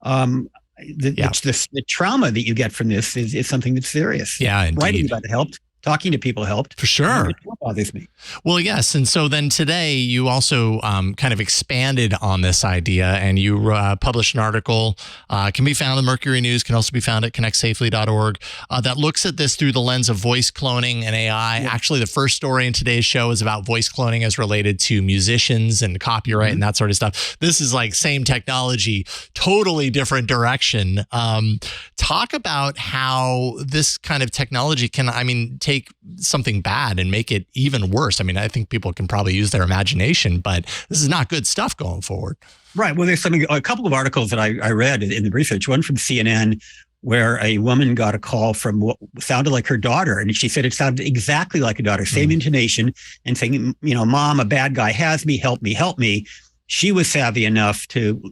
The trauma that you get from this is something that's serious. Yeah, indeed. Writing about it helped. Talking to people helped. For sure. It bothers me. Well, yes. And so then today you also kind of expanded on this idea, and you published an article, can be found in Mercury News, can also be found at connectsafely.org, that looks at this through the lens of voice cloning and AI. Yeah. Actually, the first story in today's show is about voice cloning as related to musicians and copyright and that sort of stuff. This is like same technology, totally different direction. Talk about how this kind of technology can, take something bad and make it even worse. I think people can probably use their imagination, but this is not good stuff going forward. Right. Well, there's a couple of articles that I read in the research, one from CNN, where a woman got a call from what sounded like her daughter. And she said it sounded exactly like a daughter, same intonation, and saying, Mom, a bad guy has me, help me, help me. She was savvy enough to,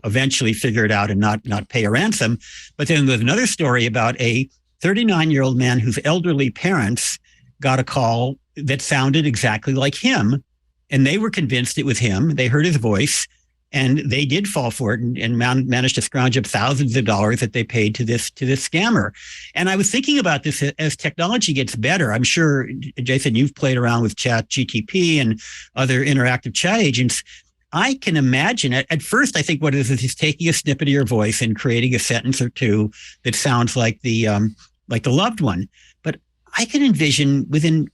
eventually figure it out and not pay a ransom. But then there's another story about a 39-year-old man whose elderly parents got a call that sounded exactly like him, and they were convinced it was him. They heard his voice, and they did fall for it and managed to scrounge up thousands of dollars that they paid to this scammer. And I was thinking about this as technology gets better. I'm sure, Jason, you've played around with Chat GTP and other interactive chat agents. I can imagine it. At first, I think what it is he's taking a snippet of your voice and creating a sentence or two that sounds like the loved one. But I can envision within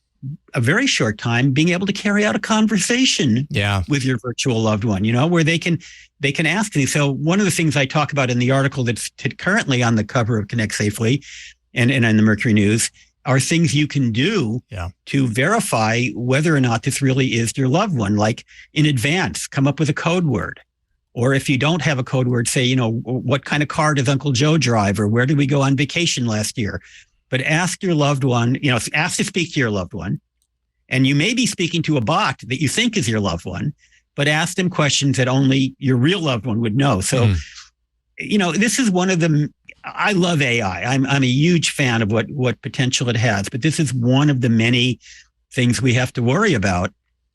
a very short time being able to carry out a conversation with your virtual loved one, where they can ask me. So one of the things I talk about in the article that's currently on the cover of Connect Safely and in the Mercury News are things you can do to verify whether or not this really is your loved one. Like in advance, come up with a code word. Or if you don't have a code word, say, what kind of car does Uncle Joe drive? Or where did we go on vacation last year? But ask your loved one, ask to speak to your loved one. And you may be speaking to a bot that you think is your loved one, but ask them questions that only your real loved one would know. So, this is one of them. I love AI. I'm a huge fan of what potential it has, but this is one of the many things we have to worry about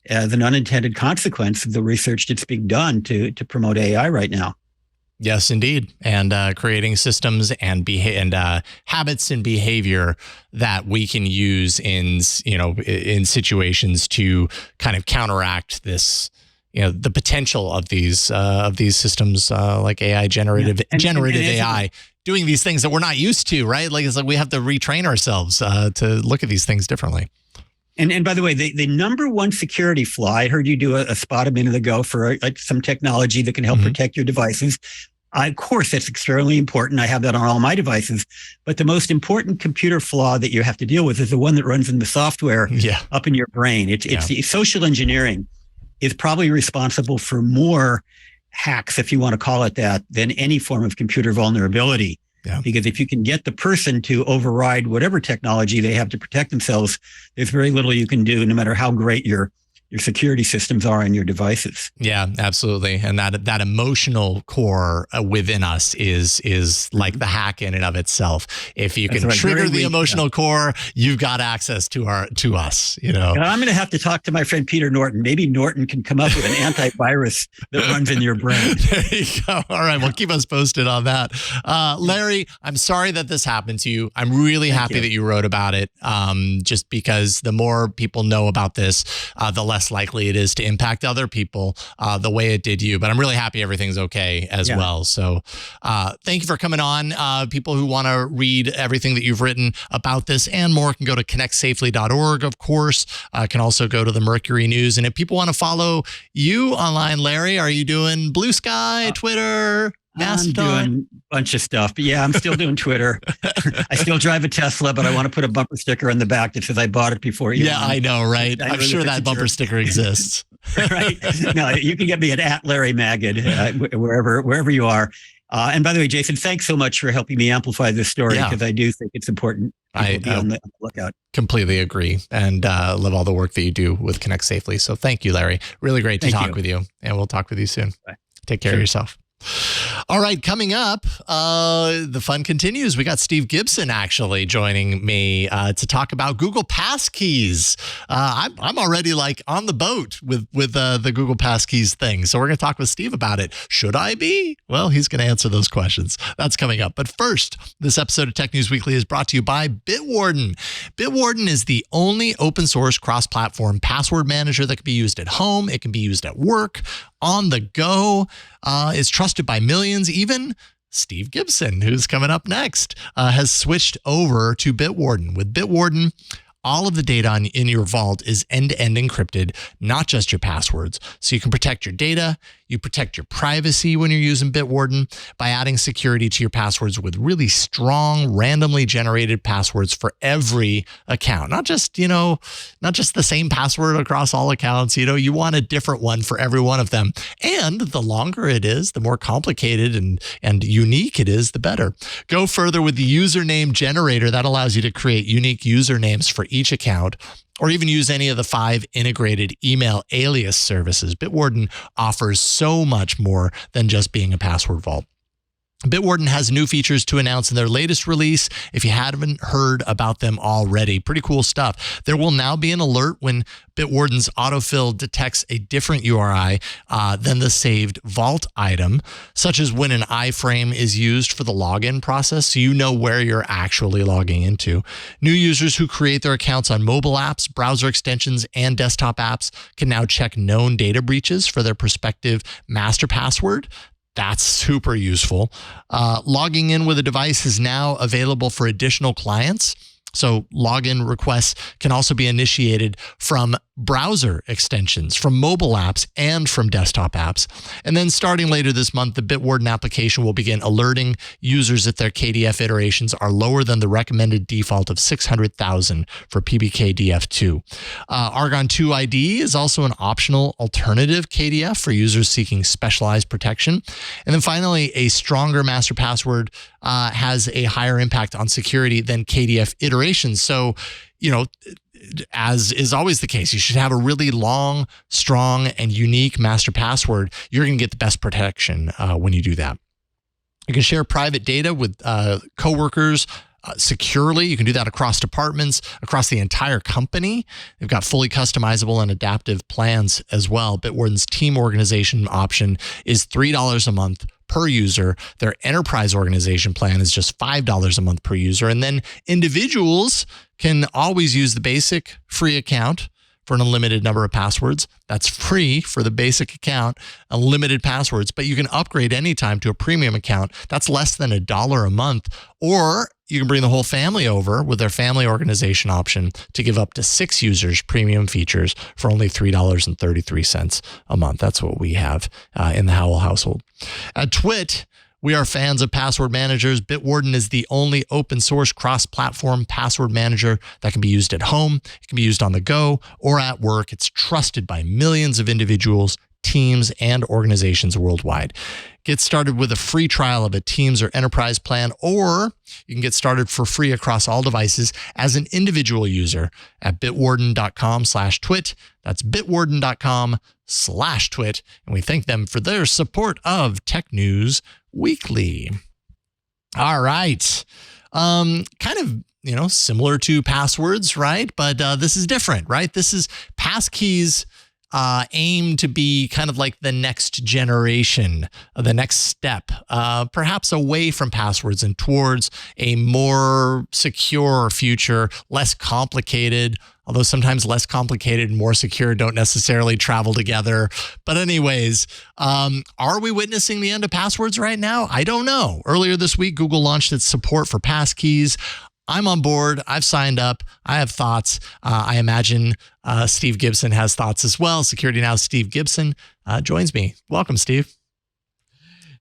as an unintended consequence of the research that's being done to promote AI right now. Yes, indeed. And creating systems and habits and behavior that we can use in situations to kind of counteract this, the potential of these systems like AI generative AI doing these things that we're not used to, right? Like it's like we have to retrain ourselves to look at these things differently. And by the way, the number one security flaw, I heard you do a spot a minute ago for some technology that can help protect your devices. Of course, that's extremely important. I have that on all my devices. But the most important computer flaw that you have to deal with is the one that runs in the software up in your brain. It's social engineering is probably responsible for more hacks, if you want to call it that, than any form of computer vulnerability. Yeah. Because if you can get the person to override whatever technology they have to protect themselves, there's very little you can do, no matter how great your security systems are on your devices. Yeah, absolutely. And that emotional core within us is like the hack in and of itself. If you can trigger the emotional core, you've got access to us, And I'm going to have to talk to my friend Peter Norton. Maybe Norton can come up with an antivirus that runs in your brain. There you go. All right. Well, keep us posted on that. Larry, I'm sorry that this happened to you. I'm really happy that you wrote about it. Just because the more people know about this, the less likely it is to impact other people the way it did you. But I'm really happy everything's okay as well. So thank you for coming on. People who want to read everything that you've written about this and more can go to connectsafely.org, of course. Can also go to the Mercury News. And if people want to follow you online, Larry, are you doing Blue Sky, Twitter? I'm doing a bunch of stuff, but I'm still doing Twitter. I still drive a Tesla, but I want to put a bumper sticker on the back that says I bought it before you. Yeah, I know, right? I'm sure that bumper sticker exists. Right. No, you can get me at Larry Magid, wherever you are. And by the way, Jason, thanks so much for helping me amplify this story, because I do think it's important to be on the lookout. Completely agree, and love all the work that you do with Connect Safely. So thank you, Larry. Really great to talk with you, and we'll talk with you soon. Bye. Take care of yourself. All right, coming up, the fun continues. We got Steve Gibson actually joining me to talk about Google Passkeys. I'm already like on the boat with the Google Passkeys thing. So we're going to talk with Steve about it. Should I be? Well, he's going to answer those questions. That's coming up. But first, this episode of Tech News Weekly is brought to you by Bitwarden. Bitwarden is the only open source cross-platform password manager that can be used at home. It can be used at work, on the go. Is trusted by millions. Even Steve Gibson, who's coming up next, has switched over to Bitwarden. With Bitwarden, all of the data in your vault is end-to-end encrypted, not just your passwords. So you can protect your data. You protect your privacy when you're using Bitwarden by adding security to your passwords with really strong, randomly generated passwords for every account. Not just the same password across all accounts. You want a different one for every one of them. And the longer it is, the more complicated and unique it is, the better. Go further with the username generator. That allows you to create unique usernames for each account, or even use any of the 5 integrated email alias services. Bitwarden offers so much more than just being a password vault. Bitwarden has new features to announce in their latest release if you haven't heard about them already. Pretty cool stuff. There will now be an alert when Bitwarden's autofill detects a different URI than the saved vault item, such as when an iframe is used for the login process, so you know where you're actually logging into. New users who create their accounts on mobile apps, browser extensions, and desktop apps can now check known data breaches for their prospective master password. That's super useful. Logging in with a device is now available for additional clients. So login requests can also be initiated from browser extensions, from mobile apps, and from desktop apps. And then starting later this month, the Bitwarden application will begin alerting users if their KDF iterations are lower than the recommended default of 600,000 for PBKDF2. Argon 2 ID is also an optional alternative KDF for users seeking specialized protection. And then finally, a stronger master password has a higher impact on security than KDF iterations. So, as is always the case, you should have a really long, strong, and unique master password. You're going to get the best protection when you do that. You can share private data with coworkers securely. You can do that across departments, across the entire company. They've got fully customizable and adaptive plans as well. Bitwarden's team organization option is $3 a month per user. Their enterprise organization plan is just $5 a month per user. And then individuals can always use the basic free account for an unlimited number of passwords. That's free for the basic account, unlimited passwords, but you can upgrade anytime to a premium account. That's less than $1 a month. Or you can bring the whole family over with their family organization option to give up to 6 users premium features for only $3.33 a month. That's what we have in the Howell household. At Twit, we are fans of password managers. Bitwarden is the only open source cross-platform password manager that can be used at home. It can be used on the go or at work. It's trusted by millions of individuals, teams, and organizations worldwide. Get started with a free trial of a Teams or Enterprise plan, or you can get started for free across all devices as an individual user at bitwarden.com/twit. That's bitwarden.com/twit. And we thank them for their support of Tech News Weekly. All right. Kind of, similar to passwords, right? But this is different, right? This is Passkeys aim to be kind of like the next generation, the next step, perhaps away from passwords and towards a more secure future, less complicated, although sometimes less complicated and more secure don't necessarily travel together. But anyways, are we witnessing the end of passwords right now? I don't know. Earlier this week, Google launched its support for Passkeys. I'm on board. I've signed up. I have thoughts. I imagine Steve Gibson has thoughts as well. Security Now's Steve Gibson joins me. Welcome, Steve.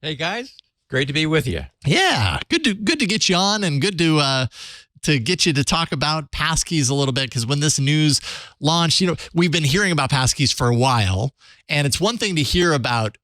Hey, guys. Great to be with you. Yeah, good to get you on, and good to get you to talk about Passkeys a little bit, because when this news launched, we've been hearing about Passkeys for a while, and it's one thing to hear about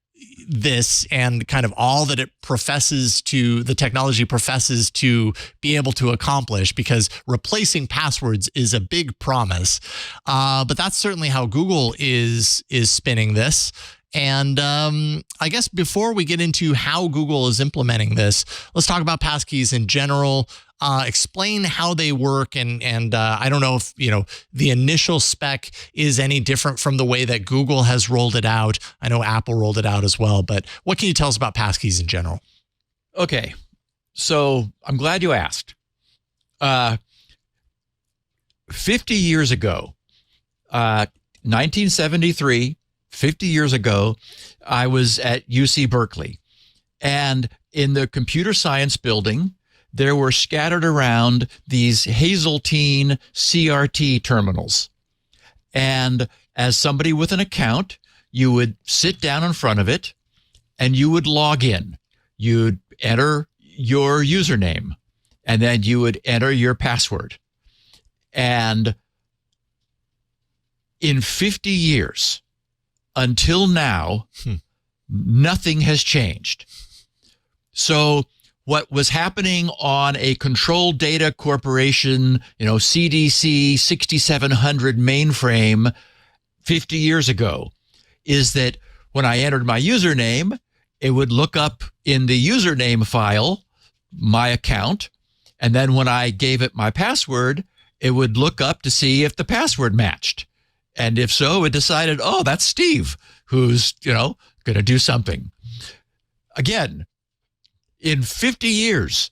this and kind of all that the technology professes to be able to accomplish, because replacing passwords is a big promise. But that's certainly how Google is spinning this. And I guess before we get into how Google is implementing this, let's talk about Passkeys in general. Explain how they work, and I don't know if the initial spec is any different from the way that Google has rolled it out. I know Apple rolled it out as well, but what can you tell us about Passkeys in general? Okay, so I'm glad you asked. 50 years ago, 1973, 50 years ago, I was at UC Berkeley, and in the computer science building, there were scattered around these Hazeltine CRT terminals. And as somebody with an account, you would sit down in front of it and you would log in. You'd enter your username and then you would enter your password. And in 50 years, until now, nothing has changed. So what was happening on a Control Data Corporation, CDC 6700 mainframe 50 years ago is that when I entered my username, it would look up in the username file my account, and then when I gave it my password, it would look up to see if the password matched. And if so, it decided, oh, that's Steve, who's, going to do something. Again, in 50 years,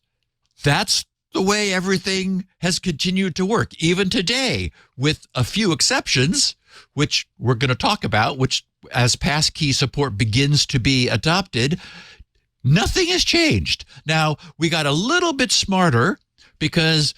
that's the way everything has continued to work. Even today, with a few exceptions, which we're going to talk about, which as passkey support begins to be adopted, nothing has changed. Now, we got a little bit smarter because,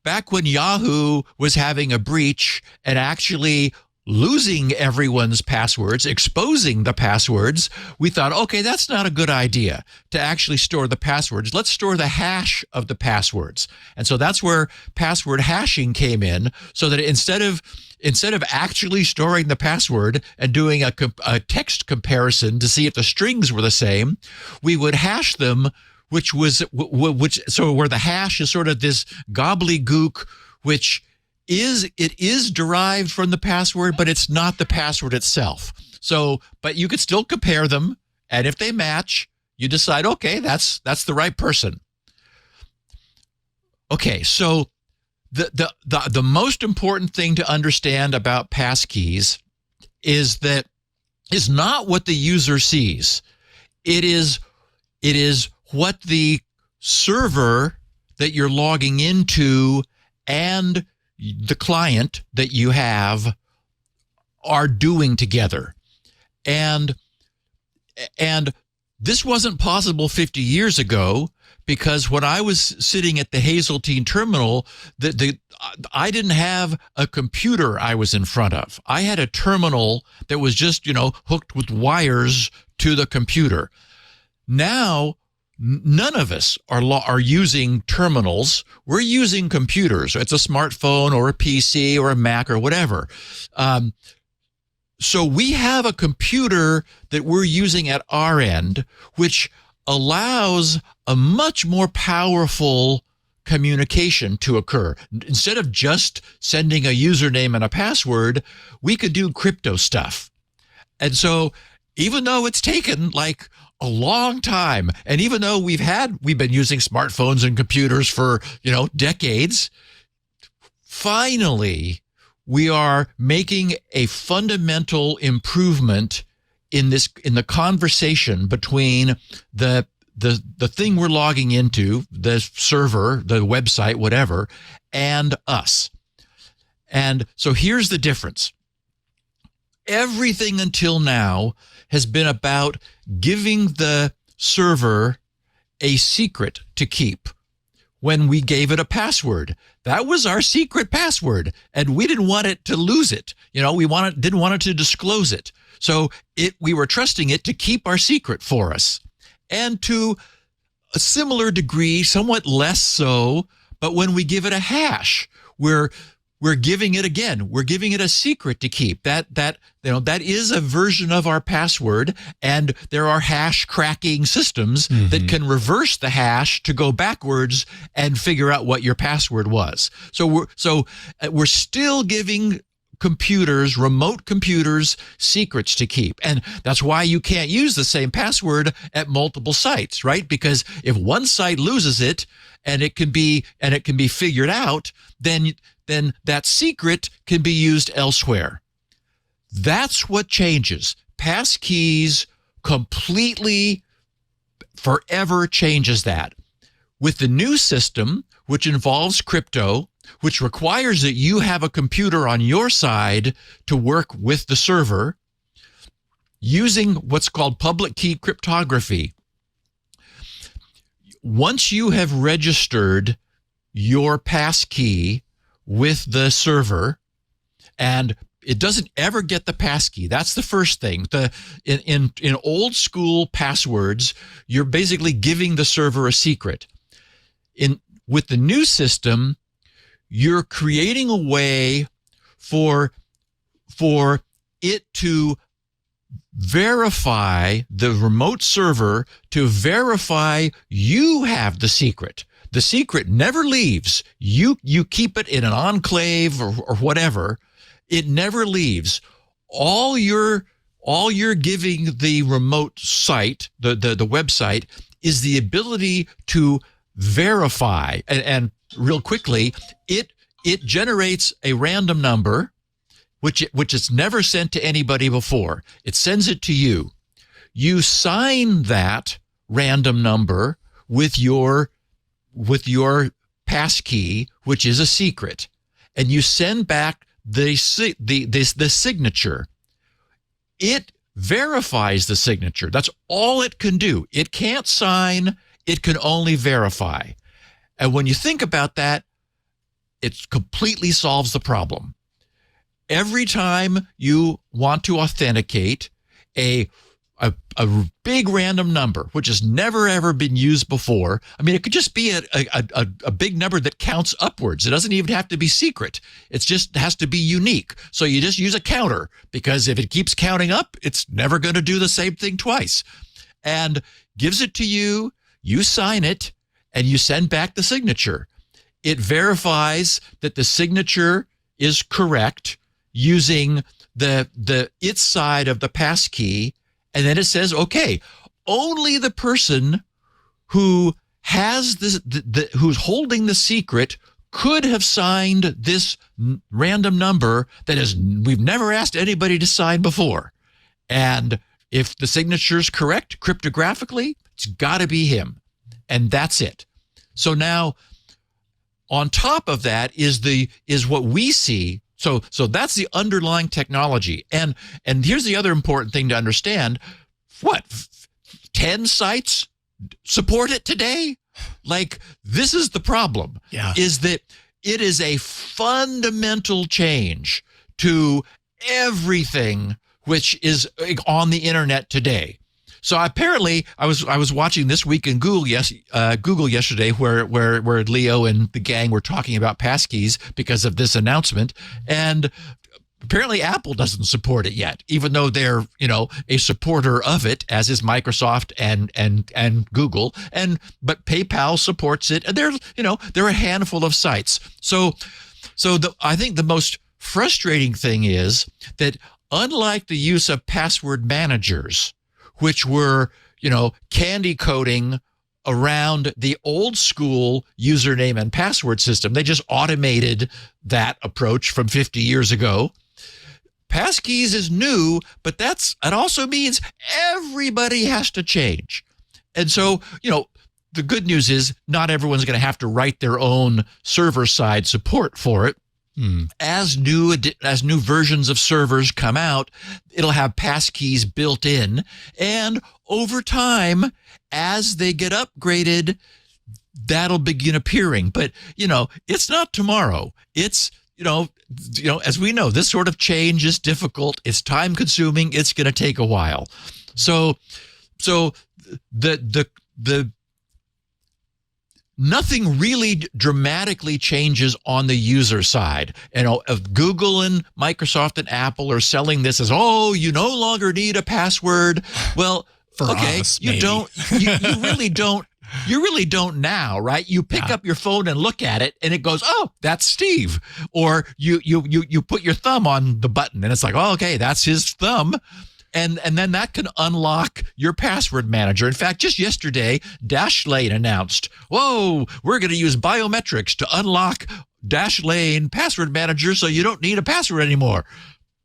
back when Yahoo was having a breach and actually losing everyone's passwords, exposing the passwords, we thought, okay, that's not a good idea to actually store the passwords. Let's store the hash of the passwords. And so that's where password hashing came in, so that instead of actually storing the password and doing a text comparison to see if the strings were the same, we would hash them, so where the hash is sort of this gobbledygook, which is derived from the password, but it's not the password itself. So, but you could still compare them, and if they match, you decide, okay, that's the right person. Okay, so the most important thing to understand about passkeys is not what the user sees. It is what the server that you're logging into and the client that you have are doing together. And this wasn't possible 50 years ago, because when I was sitting at the Hazeltine terminal, I didn't have a computer I was in front of. I had a terminal that was just, hooked with wires to the computer. Now, none of us are using terminals. We're using computers. It's a smartphone or a PC or a Mac or whatever. So we have a computer that we're using at our end, which allows a much more powerful communication to occur. Instead of just sending a username and a password, we could do crypto stuff. And so even though it's taken like a long time, and even though we've been using smartphones and computers for, decades, finally we are making a fundamental improvement in the conversation between the thing we're logging into, the server, the website, whatever, and us. And so here's the difference. Everything until now has been about giving the server a secret to keep. When we gave it a password, that was our secret password, and we didn't want it to lose it. We didn't want it to disclose it. So we were trusting it to keep our secret for us. And to a similar degree, somewhat less so, but when we give it a hash, we're giving it again. We're giving it a secret to keep. That is a version of our password, and there are hash cracking systems that can reverse the hash to go backwards and figure out what your password was. So we're still giving remote computers, secrets to keep. And that's why you can't use the same password at multiple sites, right? Because if one site loses it and it can be figured out, then that secret can be used elsewhere. That's what changes. Passkeys completely, forever changes that. With the new system, which involves crypto, which requires that you have a computer on your side to work with the server, using what's called public key cryptography. Once you have registered your passkey with the server, and it doesn't ever get the passkey. That's the first thing. In old school passwords, you're basically giving the server a secret. With the new system, you're creating a way for it to verify, the remote server to verify you have the secret. The secret never leaves. You keep it in an enclave or whatever. It never leaves. All your All you're giving the remote site, the website, is the ability to verify. And real quickly, it generates a random number, which it's never sent to anybody before. It sends it to you. You sign that random number with your passkey, which is a secret, and you send back the signature. It verifies the signature. That's all it can do. It can't sign. It can only verify. And when you think about that, it completely solves the problem. Every time you want to authenticate a big random number, which has never, ever been used before. I mean, it could just be a big number that counts upwards. It doesn't even have to be secret. It just has to be unique. So you just use a counter, because if it keeps counting up, it's never going to do the same thing twice. And gives it to you, you sign it, and you send back the signature. It verifies that the signature is correct using its side of the passkey. And then it says, okay, only the person who has this, who's holding the secret, could have signed this random number that we've never asked anybody to sign before. And if the signature is correct cryptographically, it's got to be him. And that's it. So now, on top of that is what we see. So that's the underlying technology. And here's the other important thing to understand. 10 sites support it today? Like, this is the problem. Yeah. Is that it is a fundamental change to everything which is on the internet today. So apparently, I was watching This Week in Google yesterday, where Leo and the gang were talking about passkeys because of this announcement, and apparently Apple doesn't support it yet, even though they're a supporter of it, as is Microsoft and Google, but PayPal supports it, and there are a handful of sites. So I think the most frustrating thing is that, unlike the use of password managers, which were, candy coating around the old school username and password system. They just automated that approach from 50 years ago. Passkeys is new, but it also means everybody has to change. And so, the good news is not everyone's going to have to write their own server-side support for it. As new versions of servers come out, it'll have passkeys built in, and over time, as they get upgraded, that'll begin appearing. But it's not tomorrow. It's as we know, this sort of change is difficult. It's time consuming. It's going to take a while. So the nothing really dramatically changes on the user side. If Google and Microsoft and Apple are selling this as, you no longer need a password. Well, you really don't. You really don't now, right? You pick up your phone and look at it, and it goes, "Oh, that's Steve." Or you put your thumb on the button, and it's like, "Oh, okay, that's his thumb." And then that can unlock your password manager. In fact, just yesterday, Dashlane announced, we're going to use biometrics to unlock Dashlane password manager, so you don't need a password anymore.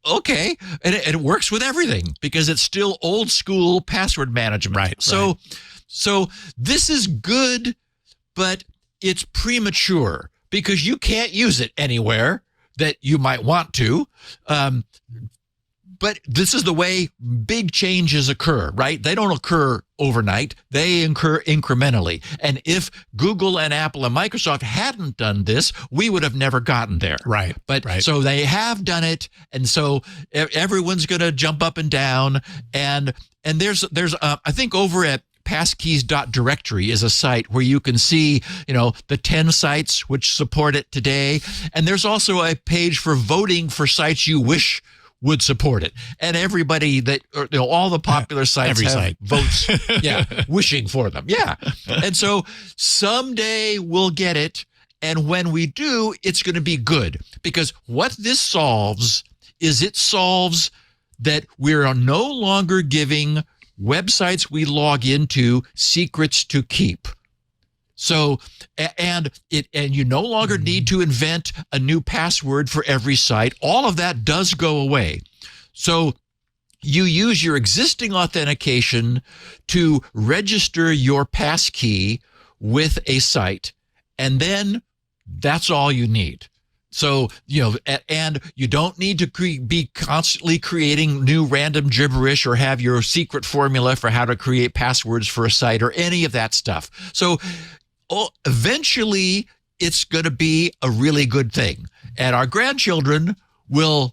Okay. And it works with everything because it's still old school password management. Right. So this is good, but it's premature because you can't use it anywhere that you might want to. But this is the way big changes occur, right? They don't occur overnight. They occur incrementally. And if Google and Apple and Microsoft hadn't done this, we would have never gotten there. Right. But so they have done it. And so everyone's going to jump up and down. And there's I think over at Passkeys.directory is a site where you can see, the 10 sites which support it today. And there's also a page for voting for sites you wish would support it. And everybody that, all the popular sites have votes, wishing for them. Yeah. And so someday we'll get it. And when we do, it's going to be good, because what this solves is it solves that we're no longer giving websites we log into secrets to keep. So, and you no longer need to invent a new password for every site. All of that does go away. So you use your existing authentication to register your passkey with a site, and then that's all you need. So, and you don't need to be constantly creating new random gibberish or have your secret formula for how to create passwords for a site or any of that stuff. So eventually it's going to be a really good thing. And our grandchildren will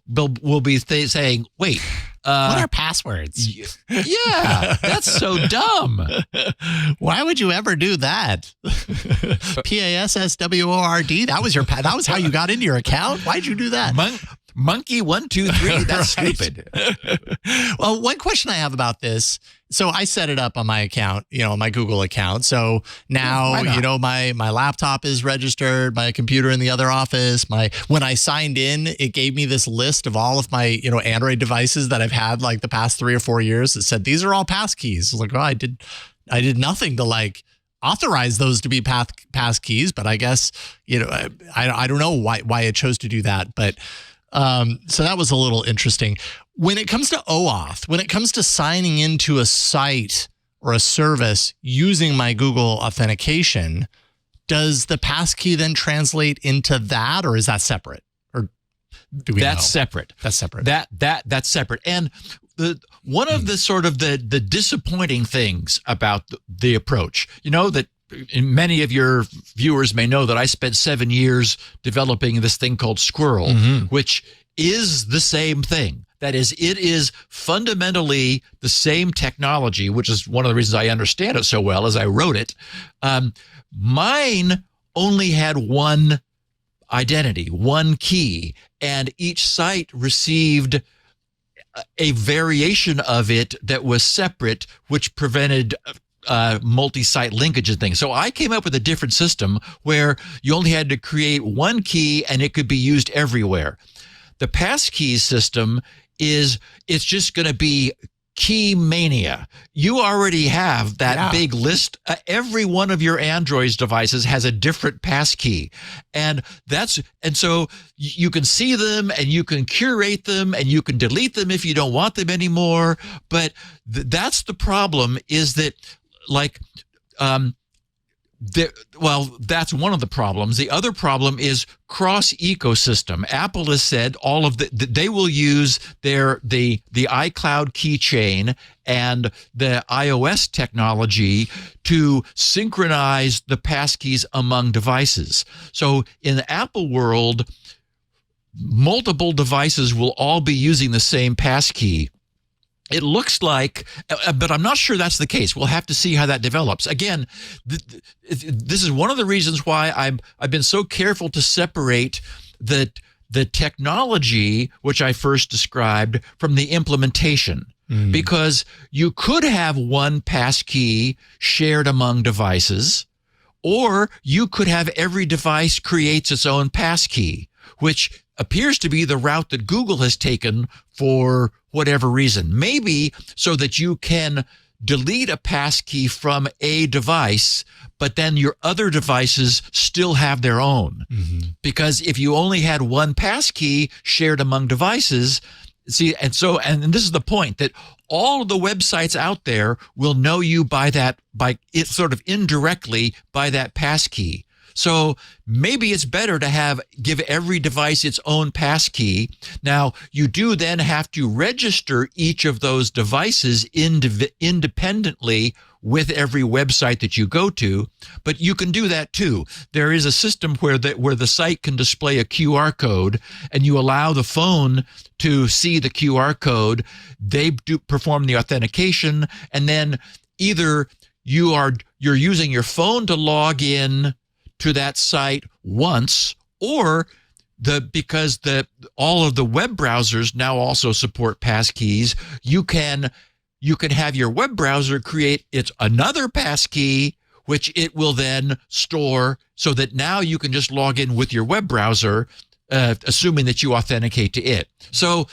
be saying, wait, what are passwords? Yeah, that's so dumb. Why would you ever do that? PASSWORD. That was how you got into your account. Why'd you do that? Monkey 1 2 3. That's stupid. Well, one question I have about this. So I set it up on my account, my Google account. So now, my laptop is registered, my computer in the other office. When I signed in, it gave me this list of all of my, Android devices that I've had like the past 3 or 4 years. It said, these are all passkeys. Like, I did nothing to authorize those to be passkeys, but I guess, I don't know why it chose to do that. But so that was a little interesting. When it comes to OAuth, when it comes to signing into a site or a service using my Google authentication, does the passkey then translate into that, or is that separate? Or do we know? Separate. That's separate. That's separate. And one of the sort of the disappointing things about the approach, that many of your viewers may know that I spent 7 years developing this thing called Squirrel, which is the same thing. That is, it is fundamentally the same technology, which is one of the reasons I understand it so well as I wrote it. Mine only had one identity, one key, and each site received a variation of it that was separate, which prevented multi-site linkage and things. So I came up with a different system where you only had to create one key and it could be used everywhere. The Passkeys system it's just going to be key mania. You already have that big list. Every one of your Android devices has a different passkey. And so you can see them and you can curate them and you can delete them if you don't want them anymore. But that's the problem, is that that's one of the problems. The other problem is cross ecosystem. Apple has said they will use the iCloud keychain and the iOS technology to synchronize the passkeys among devices. So in the Apple world, multiple devices will all be using the same passkey. It looks like, but I'm not sure that's the case. We'll have to see how that develops. Again, this is one of the reasons why I've been so careful to separate the technology, which I first described, from the implementation. Because you could have one passkey shared among devices, or you could have every device creates its own passkey, which appears to be the route that Google has taken for whatever reason. Maybe so that you can delete a passkey from a device, but then your other devices still have their own. Because if you only had one passkey shared among devices, and this is the point, that all of the websites out there will know you by it sort of indirectly by that passkey. So maybe it's better to give every device its own passkey. Now, you do then have to register each of those devices independently with every website that you go to, but you can do that too. There is a system where the site can display a QR code, and you allow the phone to see the QR code. They do perform the authentication, and then either you're using your phone to log in to that site once, or because all of the web browsers now also support passkeys, you can have your web browser create another passkey, which it will then store, so that now you can just log in with your web browser, assuming that you authenticate to it. So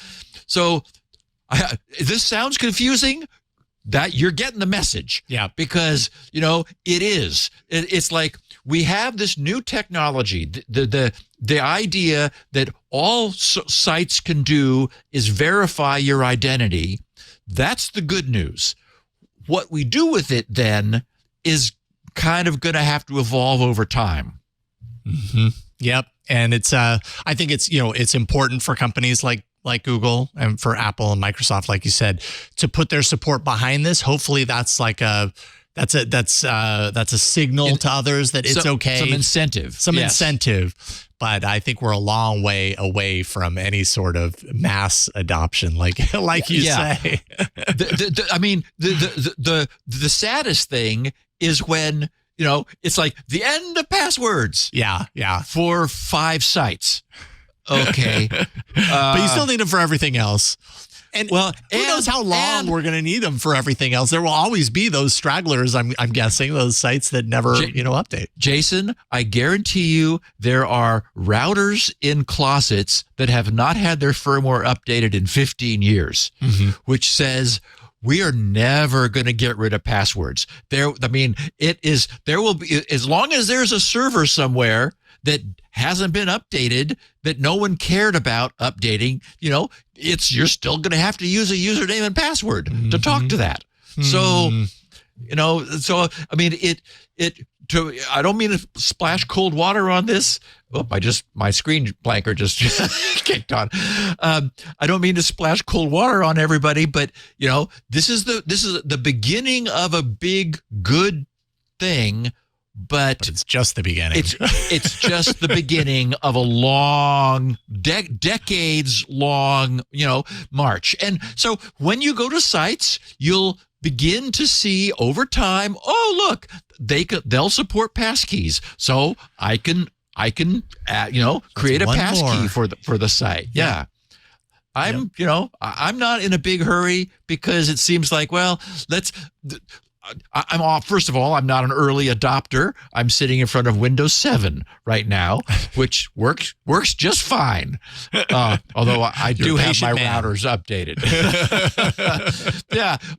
this sounds confusing. That you're getting the message. Yeah. Because, it is. It's like we have this new technology. The idea that all sites can do is verify your identity. That's the good news. What we do with it then is kind of going to have to evolve over time. Mm-hmm. Yep. And it's I think it's it's important for companies like Google and for Apple and Microsoft, like you said, to put their support behind this. Hopefully that's that's a signal to others that it's okay. Some incentive. Incentive. But I think we're a long way away from any sort of mass adoption, like you say. The saddest thing is when, it's like the end of passwords. Yeah. For 5 sites. Okay. But you still need them for everything else. And who knows how long we're going to need them for everything else. There will always be those stragglers, I'm guessing, those sites that never, update. Jason, I guarantee you there are routers in closets that have not had their firmware updated in 15 years, which says we are never going to get rid of passwords. There will be, as long as there's a server somewhere that hasn't been updated, that no one cared about updating, you're still going to have to use a username and password to talk to that. So, I don't mean to splash cold water on this. Oh, my screen blanker just kicked on. I don't mean to splash cold water on everybody, but this is the beginning of a big good thing. But it's just the beginning. It's just the beginning of a long, decades long, march. And so when you go to sites, you'll begin to see over time, oh, look, they'll support passkeys. So I can create a passkey for the site. Yeah. I'm not in a big hurry because it seems like, I'm off. First of all, I'm not an early adopter. I'm sitting in front of Windows 7 right now, which works just fine. Although I do have my routers updated.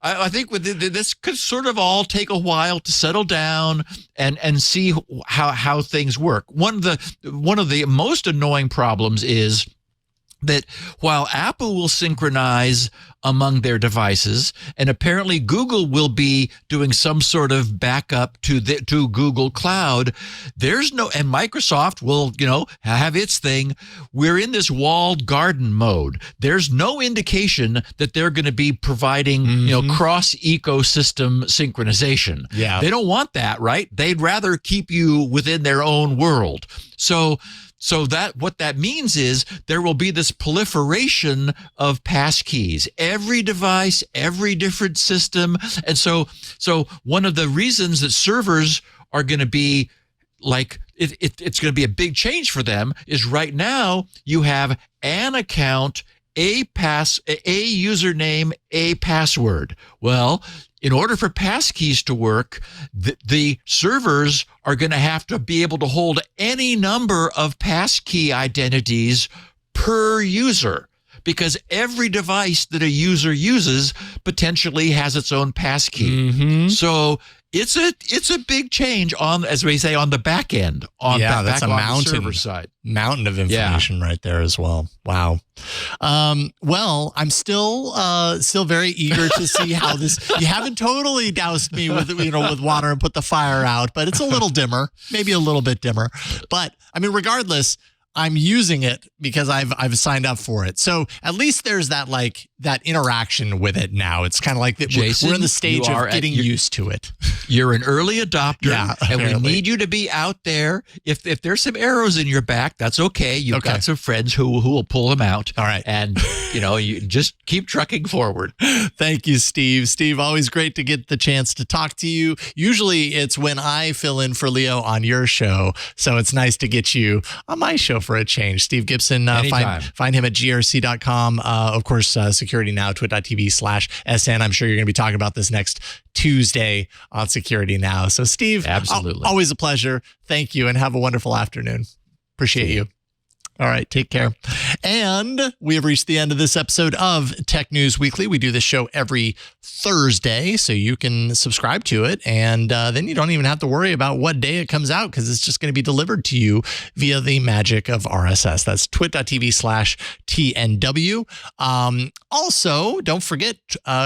I think this could sort of all take a while to settle down and see how things work. One of the most annoying problems is that while Apple will synchronize among their devices, and apparently Google will be doing some sort of backup to Google Cloud, and Microsoft will, have its thing. We're in this walled garden mode. There's no indication that they're going to be providing, cross ecosystem synchronization. Yeah. They don't want that, right? They'd rather keep you within their own world. So what that means is there will be this proliferation of passkeys, every device, every different system. And so one of the reasons that servers are going to be like, it's going to be a big change for them is right now you have an account, a username, a password. Well, in order for passkeys to work, the servers are going to have to be able to hold any number of passkey identities per user, because every device that a user uses potentially has its own passkey. So it's a big change on, as we say, on the back end. That's a mountain, the server side. Mountain of information right there as well. Wow. Well, I'm still very eager to see how this. You haven't totally doused me with water and put the fire out, but it's a little dimmer, maybe a little bit dimmer. But I mean, regardless, I'm using it because I've signed up for it. So at least there's that interaction with it now. It's kind of like that. Jason, we're in the stage of getting used to it. You're an early adopter, and apparently. we need you to be out there. If there's some arrows in your back, that's okay. You've got some friends who will pull them out. All right. And, you just keep trucking forward. Thank you, Steve. Steve, always great to get the chance to talk to you. Usually it's when I fill in for Leo on your show. So it's nice to get you on my show for a change. Steve Gibson, find him at grc.com. Of course, Security Now, twit.tv/SN. I'm sure you're going to be talking about this next Tuesday on Security Now. So Steve, absolutely, always a pleasure. Thank you and have a wonderful afternoon. Appreciate you. All right. Take care. And we have reached the end of this episode of Tech News Weekly. We do this show every Thursday, so you can subscribe to it. And then you don't even have to worry about what day it comes out because it's just going to be delivered to you via the magic of RSS. That's twit.tv/TNW. Also, don't forget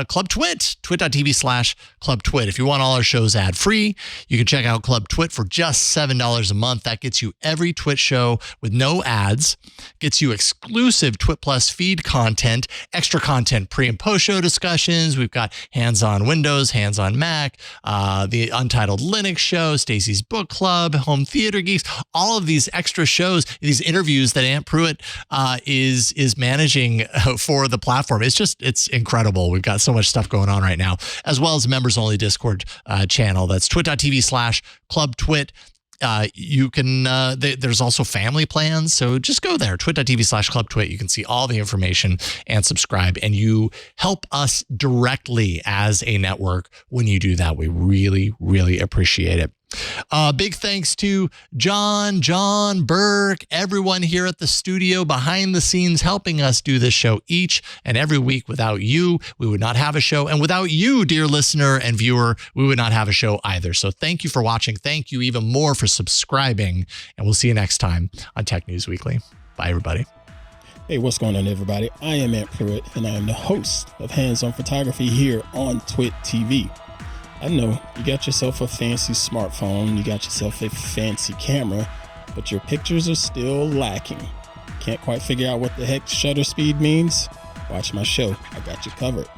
Club Twit, twit.tv/Club Twit. If you want all our shows ad-free, you can check out Club Twit for just $7 a month. That gets you every Twit show with no ads, gets you exclusive Twit Plus feed content, extra content, pre and post show discussions. We've got hands-on Windows, hands-on Mac, the Untitled Linux show, Stacy's Book Club, Home Theater Geeks, all of these extra shows, these interviews that Aunt Pruitt is managing for the platform. It's incredible. We've got so much stuff going on right now, as well as a members-only Discord channel. That's twit.tv/Club Twit. You can, there's also family plans. So just go there, twit.tv/Club Twit. You can see all the information and subscribe, and you help us directly as a network when you do that. We really, really appreciate it. Big thanks to John Burke, everyone here at the studio behind the scenes helping us do this show each and every week. Without you, we would not have a show. And without you, dear listener and viewer, we would not have a show either. So thank you for watching. Thank you even more for subscribing. And we'll see you next time on Tech News Weekly. Bye, everybody. Hey, what's going on, everybody? I am Aunt Pruitt, and I am the host of Hands On Photography here on Twit TV. I know you got yourself a fancy smartphone, you got yourself a fancy camera, but your pictures are still lacking. Can't quite figure out what the heck shutter speed means? Watch my show. I got you covered.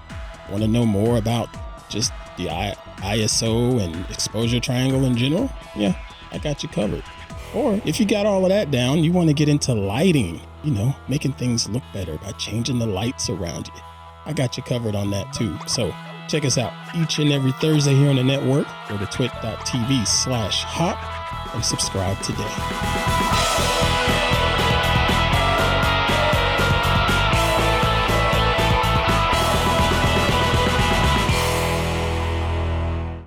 Want to know more about just the ISO and exposure triangle in general? Yeah, I got you covered. Or if you got all of that down, you want to get into lighting, making things look better by changing the lights around you. I got you covered on that too. So check us out each and every Thursday here on the network. Go to twit.tv/hop and subscribe today.